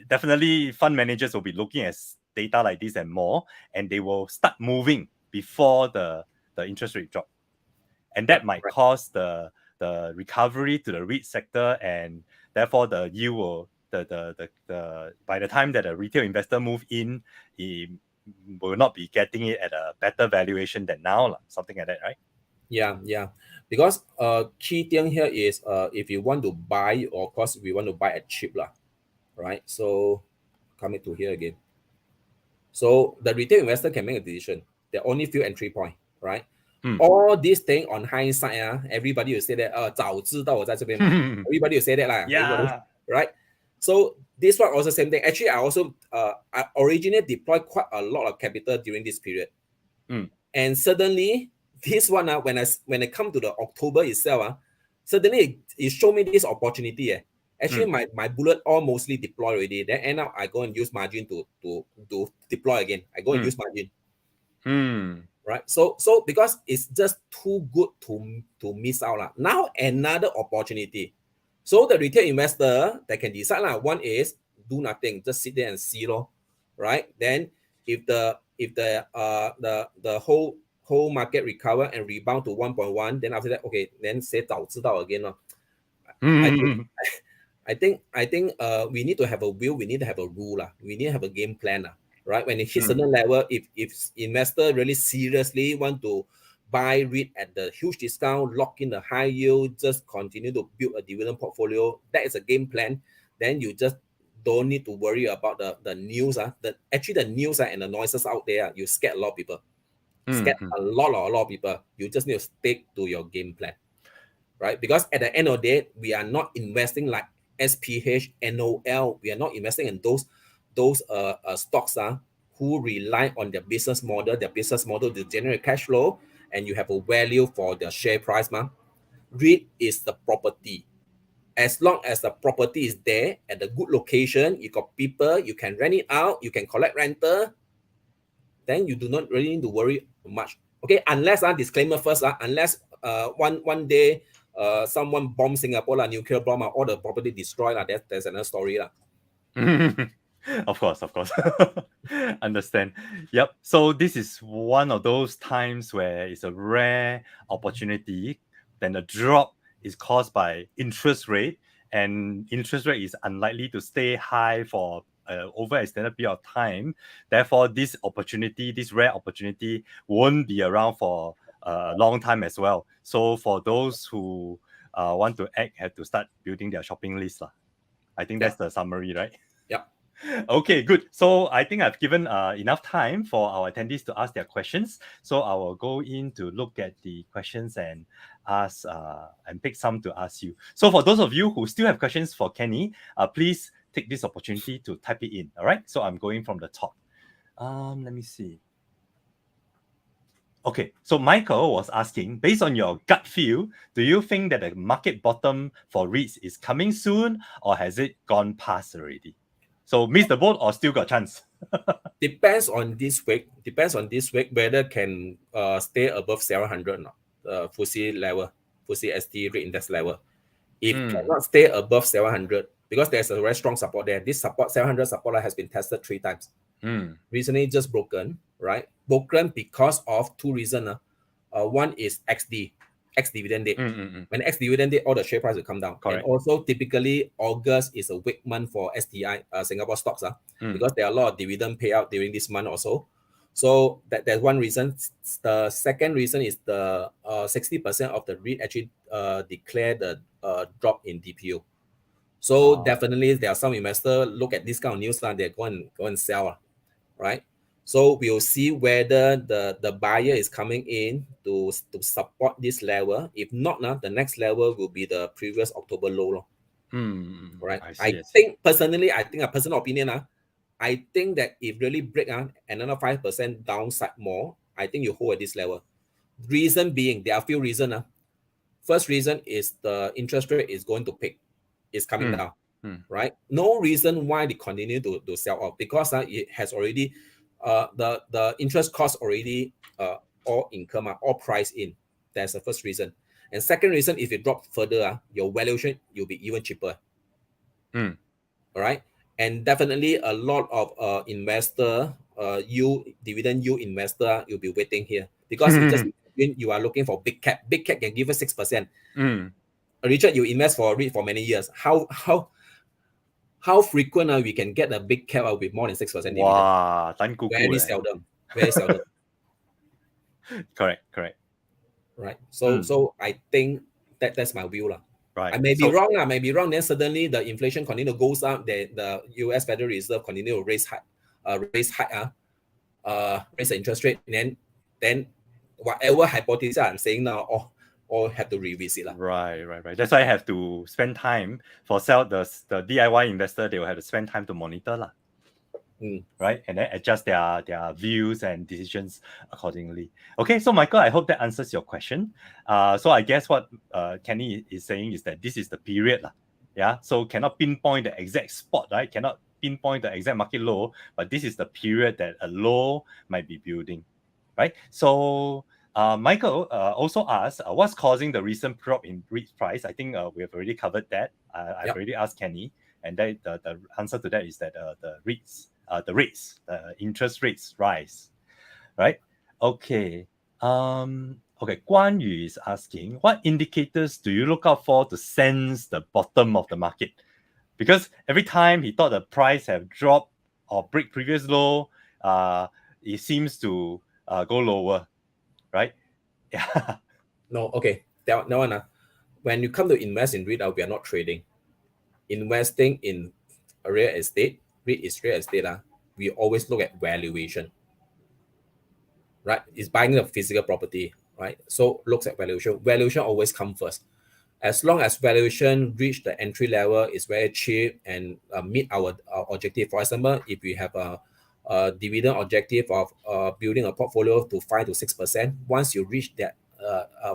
definitely fund managers will be looking at data like this and more, and they will start moving before the interest rate drop. And that might cause the recovery to the REIT sector, and therefore the yield will by the time that a retail investor move in, he will not be getting it at a better valuation than now, something like that, right? Yeah. Because key thing here is if you want to buy, or of course we want to buy at cheap, right? So coming to here again. So the retail investor can make a decision. There are only few entry point, right? All these things on hindsight, everybody will say that 早知道我在这边买. Everybody will say that, right? So this one also same thing. Actually, I also I originally deployed quite a lot of capital during this period, and suddenly this one when I come to the October itself, suddenly it showed me this opportunity. Actually, my bullet all mostly deployed already. Then end up I go and use margin to deploy again. I go and use margin. Right. So because it's just too good to miss out. Now another opportunity. So the retail investor that can decide one is do nothing, just sit there and see right? Then if the whole market recover and rebound to 1.1, then after that, okay, then say 早知道 again. I think we need to have a will, we need to have a rule, we need to have a game plan, right? When it hits certain level, if investor really seriously want to buy REIT at the huge discount, lock in the high yield, just continue to build a dividend portfolio, that is a game plan. Then you just don't need to worry about the news. The news and the noises out there, you scare a lot of people. Scare a lot of people. You just need to stick to your game plan, right? Because at the end of the day, we are not investing like SPH, NOL. We are not investing in those stocks who rely on their business model to generate cash flow, and you have a value for the share price. REIT is the property. As long as the property is there at a good location, you got people, you can rent it out, you can collect rental, then you do not really need to worry much. Okay, unless disclaimer first, unless one day someone bomb Singapore, nuclear bomb, all the property destroyed, there's another story. Of course. Understand. Yep. So this is one of those times where it's a rare opportunity. Then the drop is caused by interest rate, and interest rate is unlikely to stay high for over an extended period of time. Therefore, this rare opportunity, won't be around for a long time as well. So for those who want to act, have to start building their shopping list. I think that's the summary, right? Yeah. Okay, good. So I think I've given enough time for our attendees to ask their questions. So I will go in to look at the questions and ask and pick some to ask you. So for those of you who still have questions for Kenny, please take this opportunity to type it in. All right. So I'm going from the top. Let me see. Okay, so Michael was asking, based on your gut feel, do you think that the market bottom for REITs is coming soon, or has it gone past already? So miss the boat or still got chance? Depends on this week whether can stay above 700 or not. FTSE level, FTSE ST REIT index level. If cannot stay above 700, because there's a very strong support there. This 700 support has been tested 3 times. Recently just broken, right? Broken because of 2 reasons. One is ex-dividend date. When ex-dividend date, all the share price will come down. Correct. And also typically August is a weak month for STI, Singapore stocks, because there are a lot of dividend payout during this month also. So that's one reason. The second reason is the 60% of the REIT actually declared the drop in DPO. So definitely there are some investors look at this kind of news, they're going and sell, right? So we'll see whether the buyer is coming in to support this level. If not, the next level will be the previous October low. Right? I think personally, a personal opinion, I think that if really break another 5% downside more, I think you hold at this level. Reason being, there are a few reasons. First reason is the interest rate is going to peak. It's coming down. Right? No reason why they continue to sell off, because it has already the interest cost already all income, all priced in. That's the first reason. And second reason, if it drops further, your valuation will be even cheaper. All right. And definitely a lot of investor, dividend yield investor, you'll be waiting here, because you are looking for big cap. Big cap can give us 6%. Richard, you invest for REIT for many years. How frequent we can get a big cap with more than 6% dividend? Wow, very seldom. Very seldom. Correct. Right. So I think that's my view. Right. I may be wrong. Then suddenly the inflation continue goes up. The US Federal Reserve continue to raise the interest rate. Then whatever hypothesis I'm saying now, or have to revisit. Right. That's why I have to spend time for the DIY investor. They will have to spend time to monitor. right? And then adjust their views and decisions accordingly. Okay, so Michael, I hope that answers your question. So I guess what Kenny is saying is that this is the period, yeah. So cannot pinpoint the exact spot, right? Cannot pinpoint the exact market low, but this is the period that a low might be building, right? So Michael also asked, what's causing the recent drop in REIT price? I think we have already covered that. I've already asked Kenny, and the answer to that is that the REITs, the interest rates rise, right? Okay. Okay, Guan Yu is asking, what indicators do you look out for to sense the bottom of the market? Because every time he thought the price have dropped or break previous low, it seems to go lower, right? Yeah. No, okay. That one. When you come to invest in REIT, we are not trading. Investing in real estate, REIT is real estate. We always look at valuation. Right? It's buying a physical property, right? So looks at valuation. Valuation always comes first. As long as valuation reach the entry level, is very cheap and meet our objective. For example, if we have a dividend objective of building a portfolio to 5 to 6%, once you reach that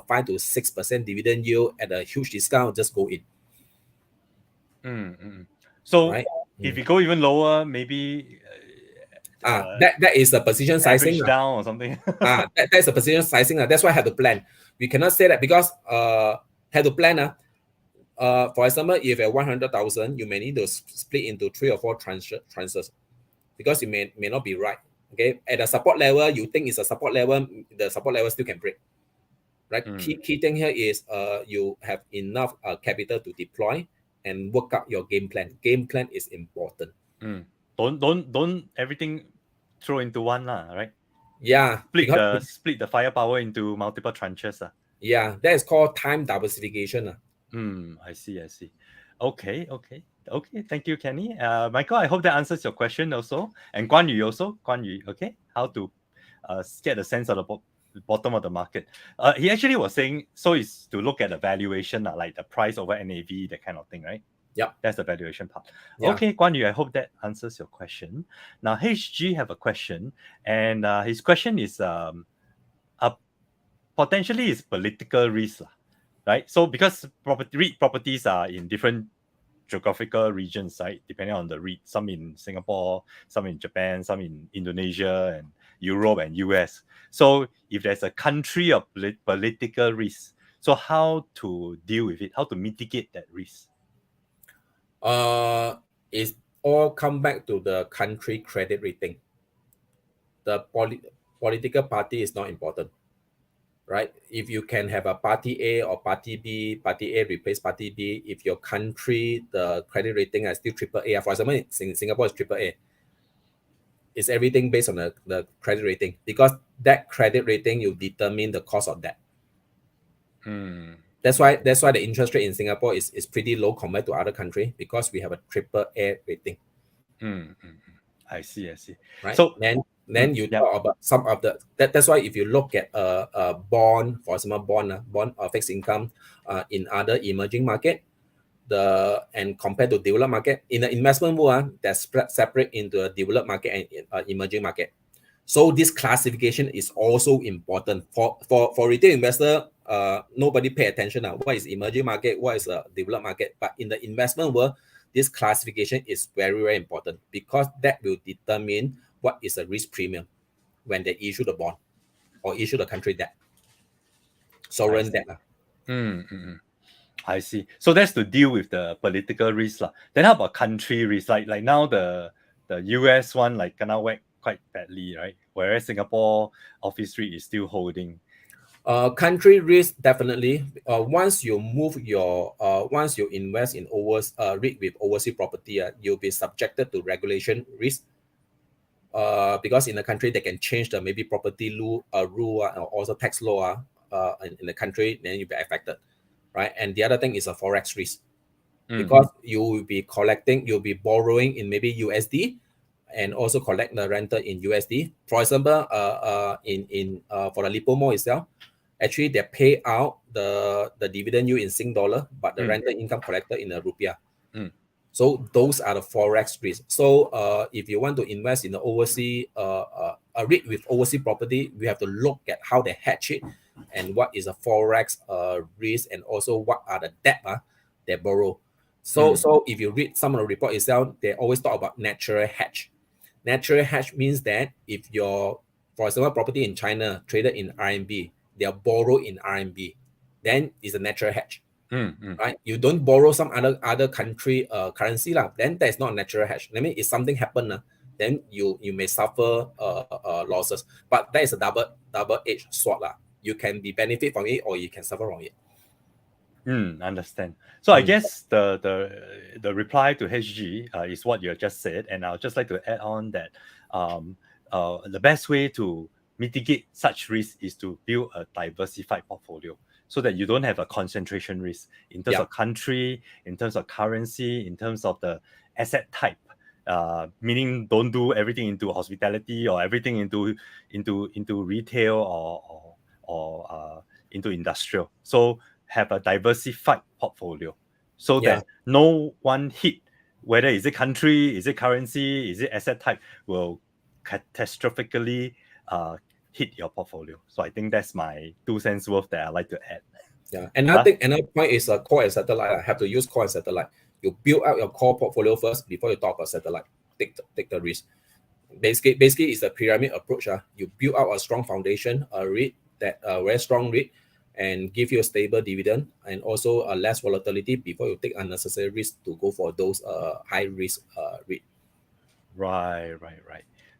5 to 6% dividend yield at a huge discount, just go in. So right? if you go even lower, maybe that is the position sizing. average down or something. That's the position sizing. That's why I have to plan. We cannot say that because have to plan. For example, if you have 100,000, you may need to split into 3 or 4 transfers because you may not be right. Okay, at the support level, you think it's a support level, the support level still can break. Right. Key thing here is you have enough capital to deploy and work out your game plan. Game plan is important. Don't everything throw into one, right? Yeah. Split the firepower into multiple tranches. Yeah, that is called time diversification. I see. Okay. Thank you, Kenny. Michael, I hope that answers your question also. And Guan Yu also. Okay. How to get a sense of the bottom of the market. He actually was saying, so is to look at the valuation, like the price over NAV, that kind of thing, right? Yeah. That's the valuation part. Yeah. Okay, Guan Yu, I hope that answers your question. Now, HG have a question, and his question is potentially is political risk, right? So because REIT properties are in different geographical regions, right? Depending on the REIT, some in Singapore, some in Japan, some in Indonesia and Europe and US. So if there's a country of political risk, so how to deal with it? How to mitigate that risk? It's all come back to the country credit rating. The political party is not important, right? If you can have a party A or party B, party A replace party B, if your country, the credit rating is still AAA, for example, in Singapore is AAA, it's everything based on the credit rating, because that credit rating will determine the cost of debt. That's why the interest rate in Singapore is pretty low compared to other countries, because we have a AAA rating. I see. Right. So then you talk about some of the that's why if you look at a bond, for example, bond or fixed income in other emerging market, and compared to developed market, in the investment world, that's separate into a developed market and emerging market. So this classification is also important for retail investor. Nobody pay attention now. What is emerging market? What is a developed market? But in the investment world, this classification is very, very important, because that will determine what is a risk premium when they issue the bond or issue the country debt, sovereign debt. I see. So that's to deal with the political risk. Then how about country risk? Like now the US one like gonna whack quite badly, right? Whereas Singapore office REIT is still holding. Country risk, definitely. Once you once you invest in REIT with overseas property, you'll be subjected to regulation risk. Because in the country they can change the maybe property rule or also tax law in the country, then you'll be affected, right? And the other thing is a forex risk, because you'll be borrowing in maybe USD and also collect the rental in USD. For example, for the Lipo Mall itself, actually they pay out the dividend yield in Sing dollar, but the rental income collected in a rupiah. So those are the forex risks. So if you want to invest in the overseas a REIT with overseas property, we have to look at how they hedge it and what is a forex risk, and also what are the debt they borrow. So if you read some of the report itself, they always talk about natural hedge. Natural hedge means that if your, for example, property in China traded in RMB, they are borrowed in RMB, then it's a natural hedge. Right? You don't borrow some other country currency then that is not a natural hedge. I mean, if something happen, then you may suffer losses. But that is a double-edged sword. You can be benefit from it or you can suffer from it. Understand. So I guess the reply to HG is what you just said, and I'll just like to add on that the best way to mitigate such risk is to build a diversified portfolio, so that you don't have a concentration risk in terms of country, in terms of currency, in terms of the asset type. Meaning, don't do everything into hospitality or everything into retail or into industrial. So have a diversified portfolio, so that no one hit, whether is it country, is it currency, is it asset type, will catastrophically hit your portfolio. So I think that's my 2 cents worth that I like to add. Yeah, another point is core and satellite. I have to use core and satellite. You build out your core portfolio first before you talk about satellite. Take the risk. Basically, it's a pyramid approach. You build out a strong foundation, a REIT, that very strong REIT, and give you a stable dividend and also a less volatility before you take unnecessary risk to go for those high risk REIT. Right.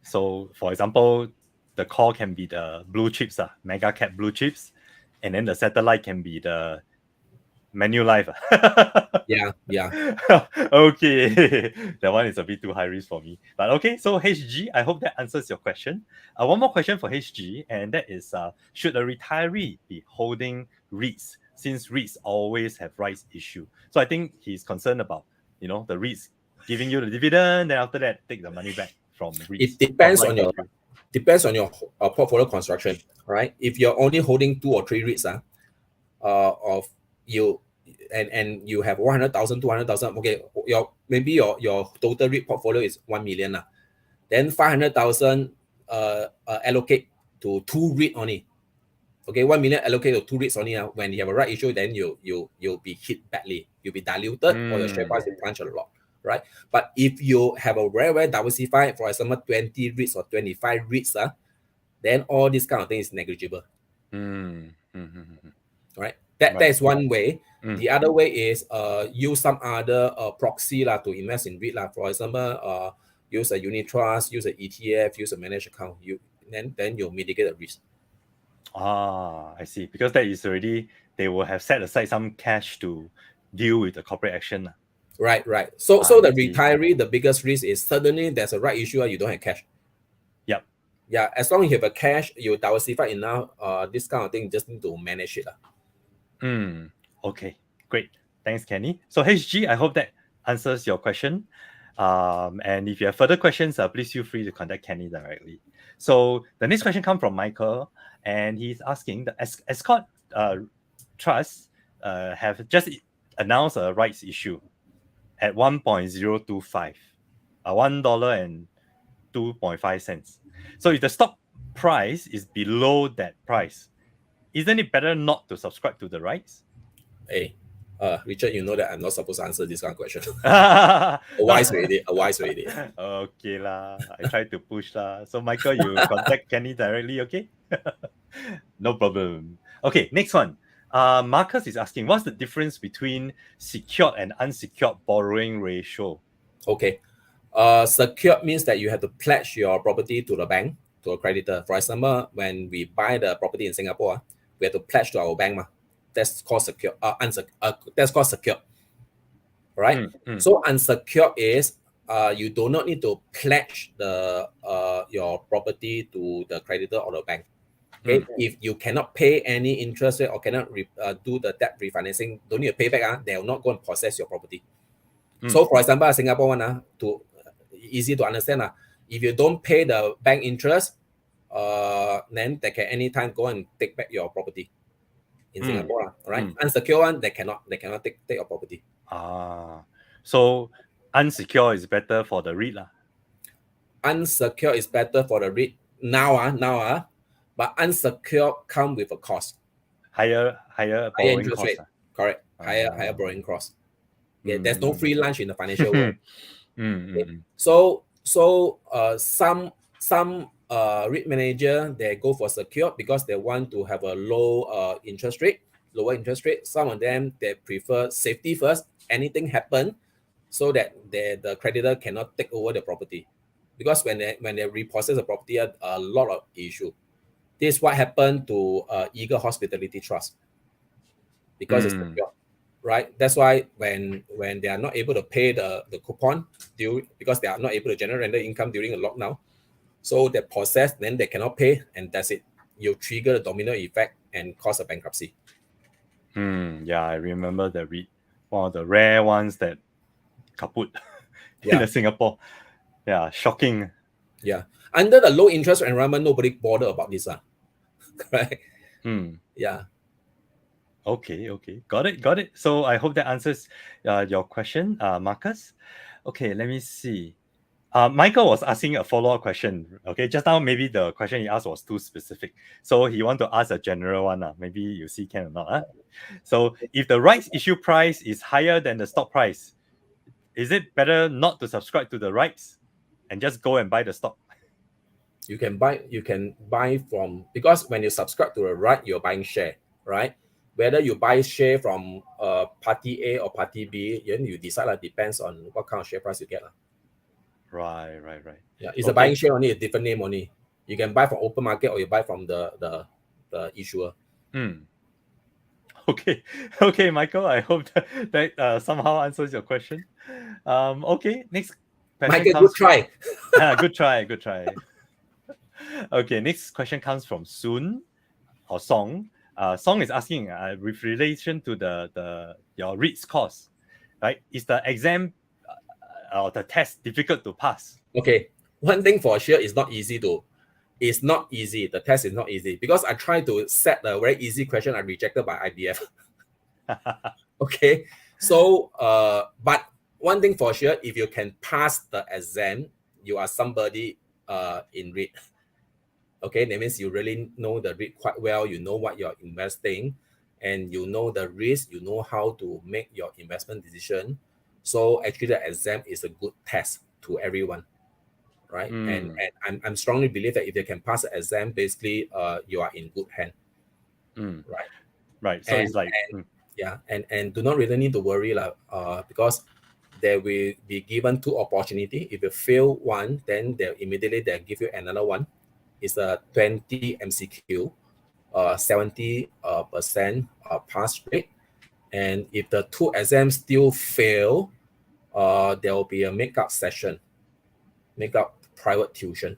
So for example, the core can be the blue chips, mega cap blue chips, and then the satellite can be the Manulife. Yeah. Okay, that one is a bit too high risk for me. But okay, so HG, I hope that answers your question. One more question for HG, and that is, should a retiree be holding REITs, since REITs always have rights issue? So I think he's concerned about, the REITs giving you the dividend, then after that take the money back from REITs. It depends on your portfolio construction, right? If you're only holding 2 or 3 REITs, of you, and you have 100,000, 200,000, okay, maybe your total REIT portfolio is 1 million, then 500,000 allocate to 2 REIT only. Okay, 1 million allocate to 2 REITs only. When you have a right issue, then you'll be hit badly. You'll be diluted, or your share price will plunge a lot, right? But if you have a very, very diversified, for example, 20 REITs or 25 REITs, then all this kind of thing is negligible. Right? That is one way. The other way is use some other proxy to invest in REIT. For example, use a unit trust, use an ETF, use a managed account. Then you'll mitigate the risk. I see. Because that is already, they will have set aside some cash to deal with the corporate action. Right. So the retiree, the biggest risk is suddenly there's a right issue, you don't have cash. Yep. Yeah, as long as you have a cash, you diversify enough, this kind of thing just need to manage it. Okay, great. Thanks, Kenny. So HG, I hope that answers your question. And if you have further questions, please feel free to contact Kenny directly. So the next question comes from Michael, and he's asking, the Escort Trust have just announced a rights issue at 1.025, $1.02.5. So if the stock price is below that price, isn't it better not to subscribe to the rights? Hey, Richard, you know that I'm not supposed to answer this kind of question. A wise lady. Okay lah, I try to push lah. So Michael, you contact Kenny directly, okay? No problem. Okay, next one. Marcus is asking, what's the difference between secured and unsecured borrowing ratio? Okay. Secured means that you have to pledge your property to the bank, to a creditor. For example, when we buy the property in Singapore, we have to pledge to our bank. That's called secure. That's called secure. Right? So unsecured is you do not need to pledge your property to the creditor or the bank. Okay, if you cannot pay any interest rate or cannot do the debt refinancing, don't need to pay back. They will not go and possess your property. So, for example, Singapore one, easy to understand. If you don't pay the bank interest, then they can anytime go and take back your property in Singapore. Right? Unsecured one, they cannot take your property. So unsecured is better for the REIT lah. Unsecured is better for the REIT now, but unsecured come with a cost. Higher borrowing interest cost. rate. Correct. Higher borrowing cost. Okay, there's no free lunch in the financial world. Okay. So some REIT manager, they go for secured because they want to have a lower interest rate. Some of them, they prefer safety first. Anything happen, so that the creditor cannot take over the property. Because when they repossess the property, a lot of issue. This is what happened to Eagle Hospitality Trust. Because it's secured. Right, that's why when they are not able to pay the coupon because they are not able to generate rental income during a lockdown, so they possess, then they cannot pay, and that's it. You trigger the domino effect and cause a bankruptcy. Yeah, I remember the REIT, one of the rare ones that kaput in Singapore. Yeah, shocking. Yeah, under the low interest environment, nobody bother about this, right? Yeah. Okay, got it. So I hope that answers your question, Marcus. Okay, let me see. Michael was asking a follow-up question. Okay, just now maybe the question he asked was too specific, so he want to ask a general one. Maybe you see can or not. So if the rights issue price is higher than the stock price, is it better not to subscribe to the rights and just go and buy the stock? You can buy from, because when you subscribe to a REIT, you're buying share, right? Whether you buy share from party A or party B, then you decide. Depends on what kind of share price you get. Right. Yeah, it's a buying share only, a different name only. You can buy from open market or you buy from the issuer. Okay, Michael. I hope that somehow answers your question. Okay, next question Michael, comes. good try. Good try. Okay, next question comes from Soon or Song. Song is asking with relation to your REITs course, right? Is the exam or the test difficult to pass? Okay, one thing for sure is not easy. It's not easy. The test is not easy because I tried to set a very easy question. I rejected by IBF. Okay, so but one thing for sure, if you can pass the exam, you are somebody in REIT. Okay, that means you really know the REIT quite well. You know what you're investing, and you know the risk. You know how to make your investment decision. So actually, the exam is a good test to everyone, right? And I'm strongly believe that if they can pass the exam, basically, you are in good hand, right. So it's like and do not really need to worry because they will be given 2 opportunity. If you fail one, then they'll give you another one. It's a 20 MCQ, 70% pass rate. And if the 2 exams still fail, there will be a makeup session, makeup private tuition.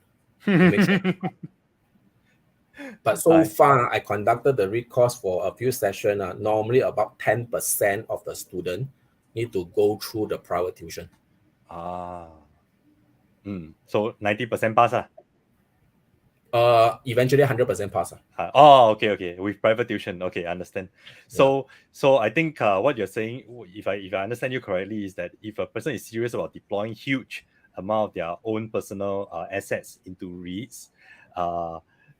But so far, I conducted the REIT course for a few sessions. Normally, about 10% of the student need to go through the private tuition. So 90% pass. Eventually 100% pass. Okay. With private tuition, okay, understand. So I think what you're saying, if I understand you correctly, is that if a person is serious about deploying huge amount of their own personal assets into REITs,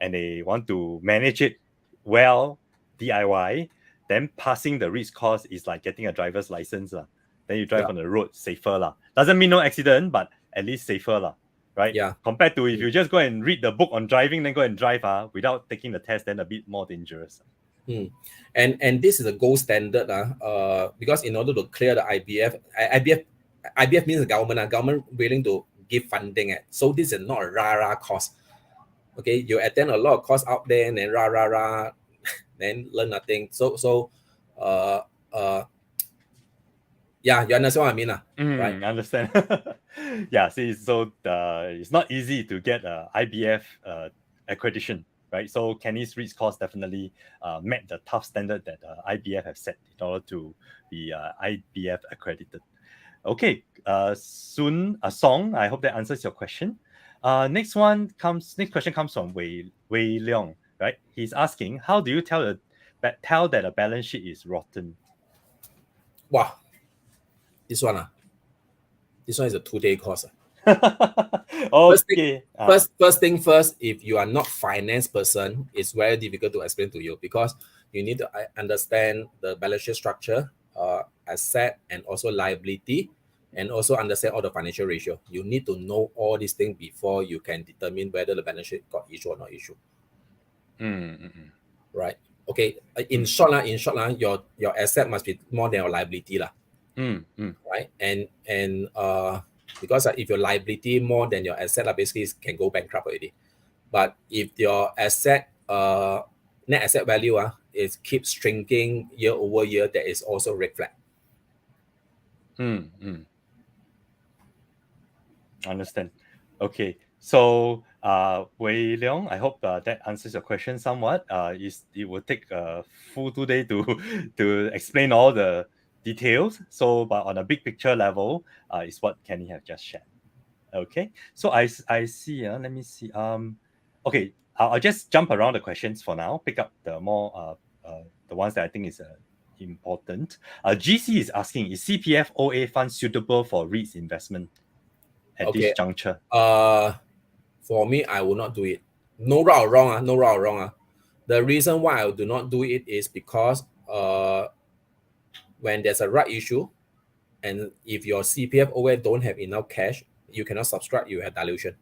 and they want to manage it well, DIY, then passing the REITs course is like getting a driver's license. Then you drive on the road safer. Doesn't mean no accident, but at least safer. Right? Yeah. Compared to if you just go and read the book on driving, then go and drive without taking the test, then a bit more dangerous. And this is a gold standard because in order to clear the IBF means the government willing to give funding. So this is not a rah course. Okay, you attend a lot of course out there and then rah, then learn nothing. So yeah, you understand what I mean, right? Understand. Yeah, see, so it's not easy to get IBF accreditation, right? So Kenny's REITs course definitely met the tough standard that IBF have set in order to be IBF accredited. Okay, Soon a Song. I hope that answers your question. Next question comes from Wei Leong, right? He's asking, how do you tell that a balance sheet is rotten? Wow. This one This one is a 2-day course. Okay. First thing first, if you are not finance person, it's very difficult to explain to you because you need to understand the balance sheet structure, asset, and also liability, and also understand all the financial ratio. You need to know all these things before you can determine whether the balance sheet got issue or not issue. Right? Okay. In short, your asset must be more than your liability, right? And because if your liability more than your asset, basically can go bankrupt already. But if your asset net asset value is keeps shrinking year over year, that is also red flag. Understand. Okay. So, Wei Leong, I hope that answers your question somewhat. It will take a full 2 days to explain all the details. So, but on a big picture level, is what Kenny have just shared. Okay. So I see. Let me see. Okay. I'll just jump around the questions for now. Pick up the more the ones that I think is important. GC is asking: is CPF OA fund suitable for REITs investment at this juncture? For me, I will not do it. No right or wrong. No right or wrong. The reason why I do not do it is because when there's a right issue, and if your CPF OA don't have enough cash, you cannot subscribe. You have dilution.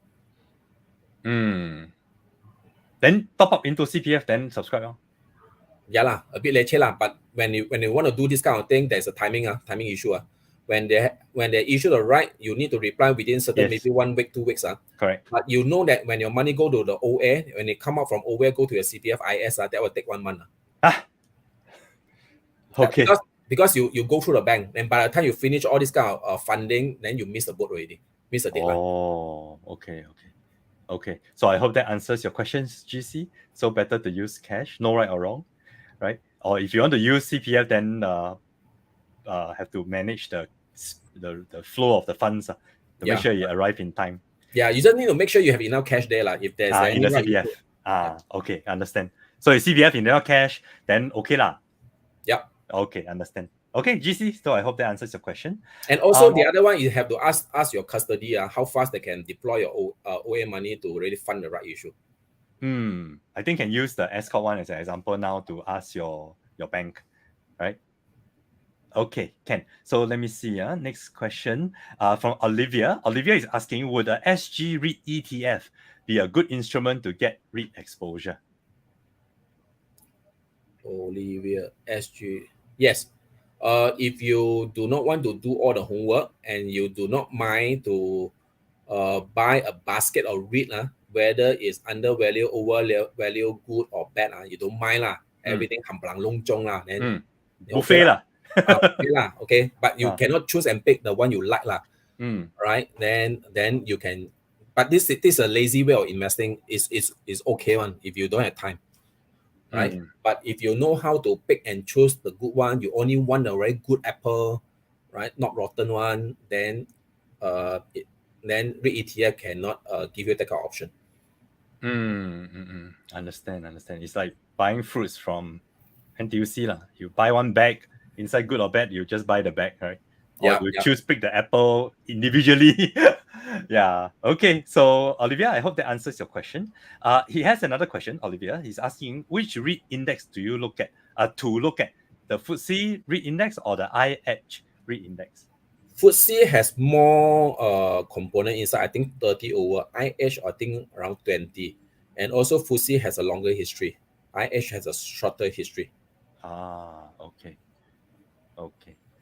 Then top up into CPF, then subscribe. Yeah lah, a bit leceh lah. But when you want to do this kind of thing, there's a timing issue. When they issue the right, you need to reply within certain maybe 1 week, 2 weeks. Correct. But you know that when your money go to the OA, when it come out from OA, go to your CPF IS, that will take 1 month. Okay. Because you go through the bank, and by the time you finish all this kind of funding, then you miss the boat already. Miss the deadline. Oh, okay. So I hope that answers your questions, GC. So better to use cash, no right or wrong, right? Or if you want to use CPF, then have to manage the flow of the funds to make sure you arrive in time. Yeah, you just need to make sure you have enough cash there, if there's any in the CPF. Okay, understand. So if CPF in enough cash, then okay lah. Yep. Okay, understand. Okay, GC. So I hope that answers your question. And also the other one, you have to ask your custody how fast they can deploy your OA money to really fund the right issue. I think can use the S-Corp one as an example now to ask your bank, right? Okay, Ken. So let me see. Next question from Olivia. Olivia is asking, would a SG REIT ETF be a good instrument to get REIT exposure? Olivia, SG. Yes. If you do not want to do all the homework and you do not mind to buy a basket of REIT, whether it's undervalue, overvalue, good or bad, you don't mind everything hamplang long zhong then buffet lah. Okay, but you cannot choose and pick the one you like right? Then you can. But this is a lazy way of investing. Is okay one if you don't have time, right? But if you know how to pick and choose the good one, you only want a very good apple, right? Not rotten one. Then then REIT ETF cannot give you that kind of option. Understand. It's like buying fruits from NTUC lah. You buy one bag, inside good or bad, you just buy the bag, right? Or you choose pick the apple individually. Yeah. Okay. So Olivia, I hope that answers your question. He has another question, Olivia. He's asking, which REIT index do you look at to look at? The FTSE REIT index or the IH REIT index? FTSE has more component inside, I think 30 over. IH, I think around 20. And also FTSE has a longer history. IH has a shorter history.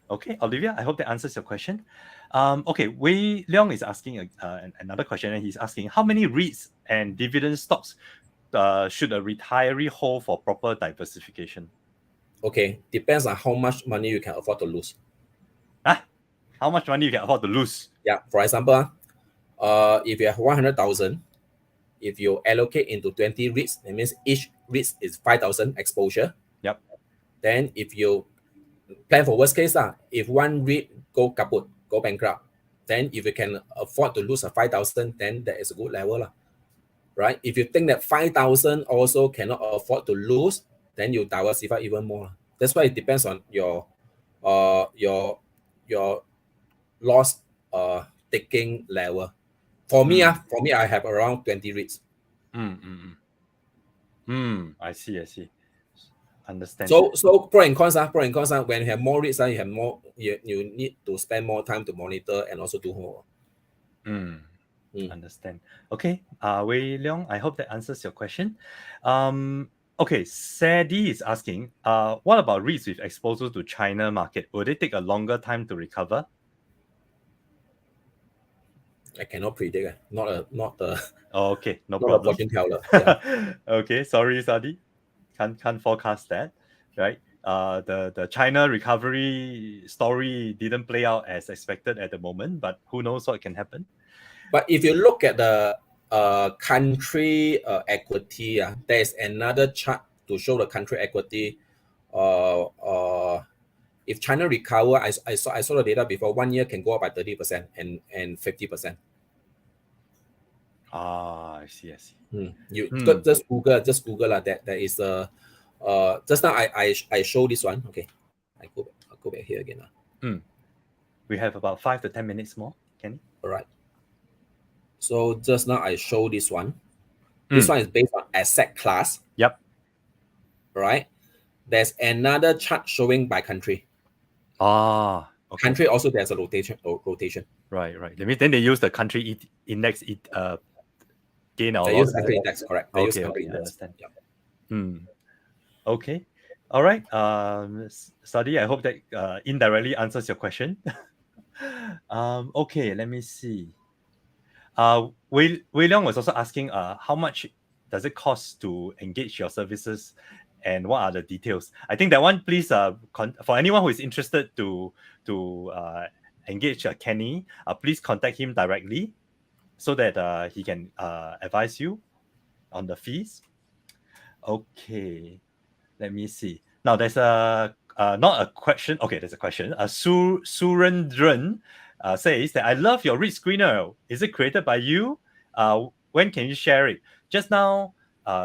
Okay, Olivia, I hope that answers your question. Okay, Wei Leong is asking another question, and he's asking, how many REITs and dividend stocks should a retiree hold for proper diversification? Okay, depends on how much money you can afford to lose. How much money you can afford to lose? Yeah, for example, if you have 100,000, if you allocate into 20 REITs, that means each REIT is 5,000 exposure. Yep. Then if you plan for worst case, if one REIT go kaput, go bankrupt, then if you can afford to lose a 5,000, then that is a good level, right? If you think that 5,000 also cannot afford to lose, then you diversify even more. That's why it depends on your loss taking level. For me, I have around 20 REITs. I see. Understand. So pro and cons. When you have more REITs, you have more. You need to spend more time to monitor and also do more. Understand. Okay. Wei Leong, I hope that answers your question. Okay, Sadie is asking, what about REITs with exposure to China market? Will they take a longer time to recover? I cannot predict. Not a Oh, okay, no not a problem. fortune teller. Yeah. Okay, sorry, Sadie. Can't forecast that, right? The China recovery story didn't play out as expected at the moment, but who knows what can happen. But if you look at the country equity, there is another chart to show the country equity. If China recover, I saw the data before. 1 year can go up by 30% and 50%. I see. You just Google that there is a just now I show this one. Okay, I'll go back here again. We have about 5 to 10 minutes more, Kenny. All right. So just now I show this one. This one is based on asset class. Yep. Right. There's another chart showing by country. Okay. Country also there's a rotation. Right. Then they use the country index gain or they loss. Use country index, correct? They use country index. Understand. Yep. Okay. All right. Sadi, I hope that indirectly answers your question. Okay, let me see. Wei Leong was also asking, how much does it cost to engage your services, and what are the details? I think that one, please, for anyone who is interested to engage Kenny, please contact him directly so that he can advise you on the fees. Okay, let me see. Now there's a not a question. Okay, there's a question. Surendran says that I love your REIT screener. Is it created by you? When can you share it? Just now,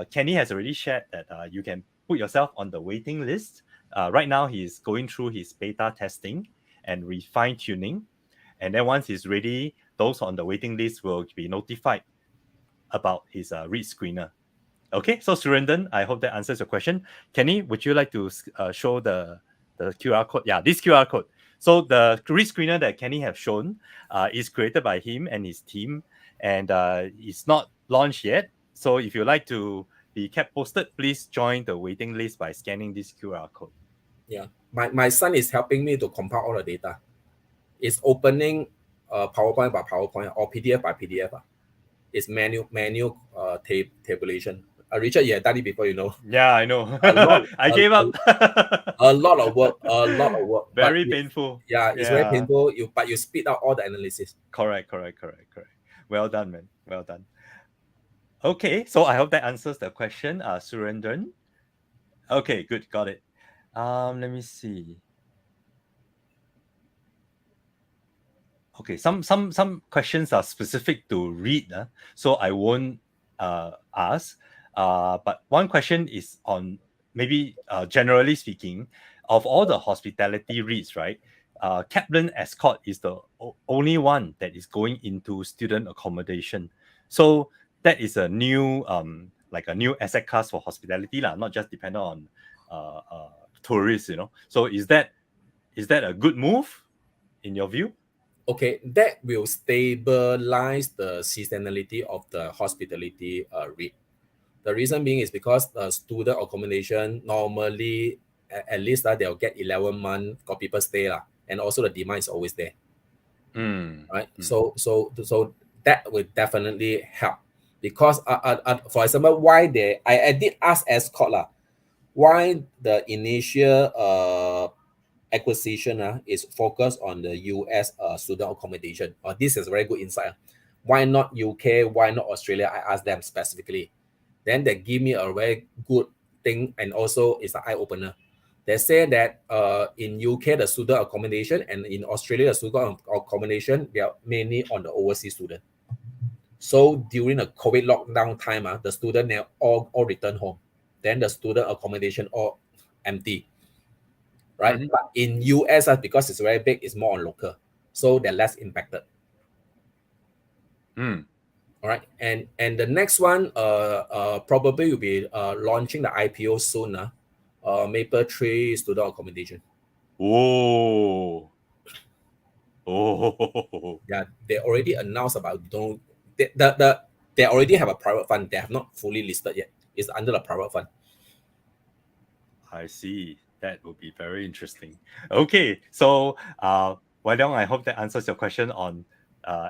Kenny has already shared that you can put yourself on the waiting list. Right now, he's going through his beta testing and refine tuning. And then once he's ready, those on the waiting list will be notified about his REIT screener. Okay, so Surendran, I hope that answers your question. Kenny, would you like to show the QR code? Yeah, this QR code. So the REIT screener that Kenny have shown is created by him and his team, and it's not launched yet. So if you'd like to be kept posted, please join the waiting list by scanning this QR code. Yeah, my son is helping me to compile all the data. It's opening PowerPoint by PowerPoint or PDF by PDF. It's manual tabulation. Richard, you had done it before, you know. Yeah, I know. I gave up. A lot of work. Very painful. It's very painful. But you speed out all the analysis. Correct. Well done, man. Well done. Okay, so I hope that answers the question, Surendran. Okay, good, got it. Let me see. Okay, some questions are specific to REIT, so I won't ask. But one question is on maybe generally speaking, of all the hospitality REITs, right? Kaplan Escort is the only one that is going into student accommodation. So that is a new like a new asset class for hospitality, not just dependent on tourists, you know. So is that a good move in your view? Okay, that will stabilize the seasonality of the hospitality REIT. The reason being is because the student accommodation normally at least they'll get 11 months, got people stay and also the demand is always there. Right. So that will definitely help because for example, why I did ask Escort why the initial acquisition is focused on the US student accommodation. This is very good insight. Why not UK? Why not Australia? I asked them specifically. Then they give me a very good thing, and also it's an eye opener. They say that in UK the student accommodation and in Australia the student accommodation, they are mainly on the overseas student. So during the COVID lockdown time, the student they all return home. Then the student accommodation all empty. Right. But in US, because it's very big, it's more on local. So they're less impacted. Mm. All right, and the next one probably will be launching the IPO soon. Maple Tree Student Accommodation. Oh. Oh. Yeah, they already announced about they already have a private fund. They have not fully listed yet. It's under the private fund. I see. That would be very interesting. Okay, so Wai Leong, I hope that answers your question on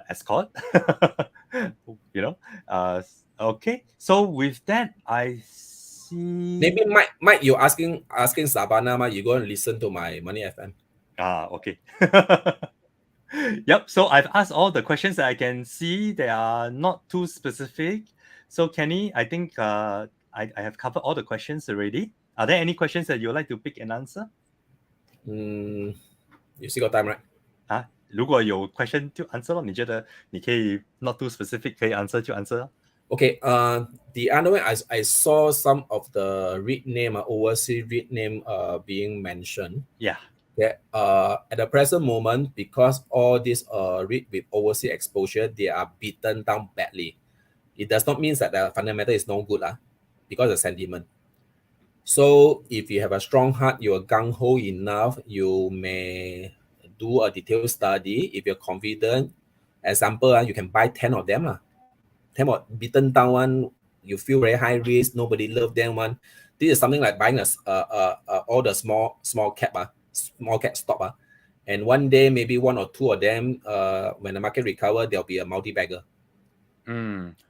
escort. you know, okay. So with that, I see. Maybe Mike, you asking Sabana, you go and listen to my Money FM. Okay. Yep. So I've asked all the questions that I can see. They are not too specific. So Kenny, I think I have covered all the questions already. Are there any questions that you'd like to pick and answer? You still got time, right? 如果有 question 就 answer 咯，你觉得你可以 not too specific 可以 answer 就 answer Okay. The other way, I saw some of the REIT name, overseas REIT name, being mentioned. Yeah. That at the present moment, because all these REIT with overseas exposure, they are beaten down badly. It does not mean that the fundamental is no good, because of sentiment. So if you have a strong heart, you are gung ho enough, you may do a detailed study. If you're confident, example, you can buy 10 of them. 10 of beaten down one, you feel very high risk, nobody love them one. This is something like buying all the small cap stock. And one day, maybe one or two of them, when the market recover, there'll be a multi-bagger.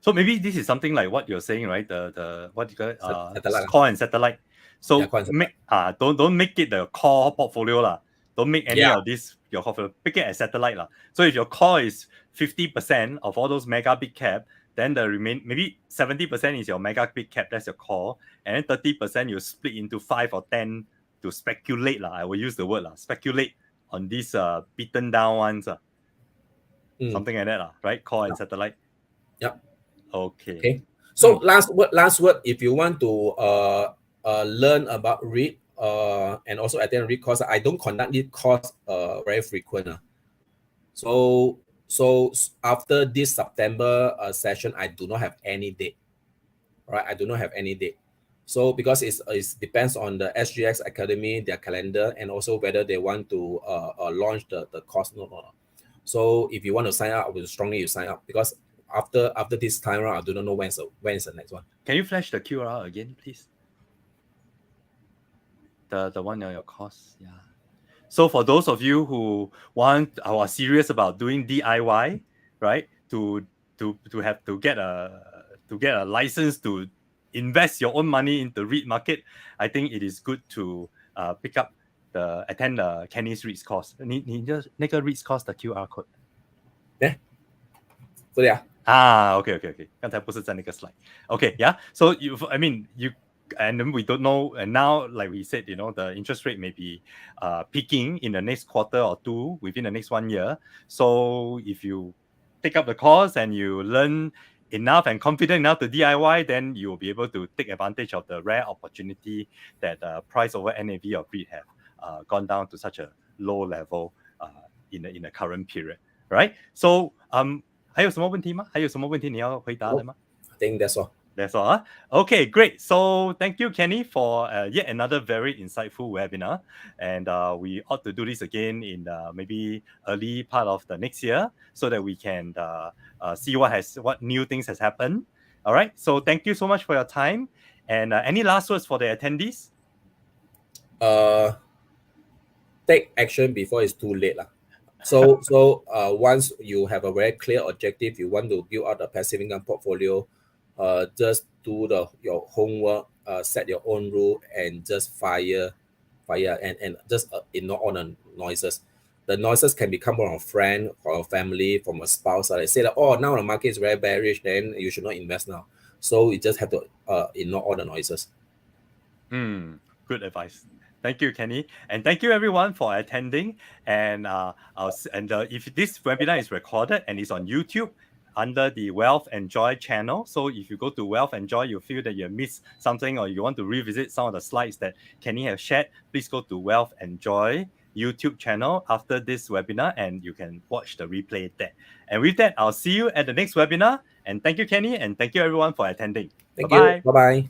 So maybe this is something like what you're saying, right? The what you call it, Satellite. core and satellite. So Yeah, core and satellite. don't make it the core portfolio lah. Don't make any Yeah. of this your portfolio. Pick it as satellite lah. So if your core is 50% of all those mega big cap, then the maybe 70% is your mega big cap. That's your core, and then 30% you split into 5 or 10 to speculate lah. I will use the word lah. Speculate on these beaten down ones. Something like that lah, right? Core and satellite. Yep. Okay. So last word. If you want to learn about REIT and also attend REIT course, I don't conduct this course very frequent. So after this September session, I do not have any date. Right, I do not have any date. So because it depends on the SGX Academy, their calendar, and also whether they want to launch the course or not. So if you want to sign up, I will strongly sign up, because after this time around, I do not know when is the next one. Can you flash the QR again, please? The one on your course, yeah. So for those of you who are serious about doing DIY, right, to get a license to invest your own money in the REIT market, I think it is good to attend the Kenny's REITs course. 你就那个 REITs course 的 QR code。这里啊。Okay. 刚才不是在那个 slide. Okay, yeah. So you and then we don't know, and now like we said, the interest rate may be peaking in the next quarter or two within the next 1 year. So if you take up the course and you learn enough and confident enough to DIY, then you will be able to take advantage of the rare opportunity that price over NAV of REIT have gone down to such a low level in the current period, right? So 还有什么问题吗？还有什么问题你要回答的吗？ I think that's all. That's all. Okay, great. So thank you, Kenny, for yet another very insightful webinar. And we ought to do this again in maybe early part of the next year, so that we can see what new things has happened. All right. So thank you so much for your time. And any last words for the attendees? Take action before it's too late. So once you have a very clear objective, you want to build out a passive income portfolio, just do your homework, set your own rule, and just fire and just ignore all the noises. The noises can become from a friend, or a family, from a spouse. They say that, oh, now the market is very bearish, then you should not invest now. So you just have to ignore all the noises. Good advice. Thank you, Kenny. And thank you, everyone, for attending. And if this webinar is recorded and is on YouTube under the Wealth and Joy channel, so if you go to Wealth and Joy, you feel that you missed something, or you want to revisit some of the slides that Kenny has shared, please go to Wealth and Joy YouTube channel after this webinar, and you can watch the replay there. And with that, I'll see you at the next webinar. And thank you, Kenny, and thank you everyone for attending. Thank Bye-bye. you. Bye bye.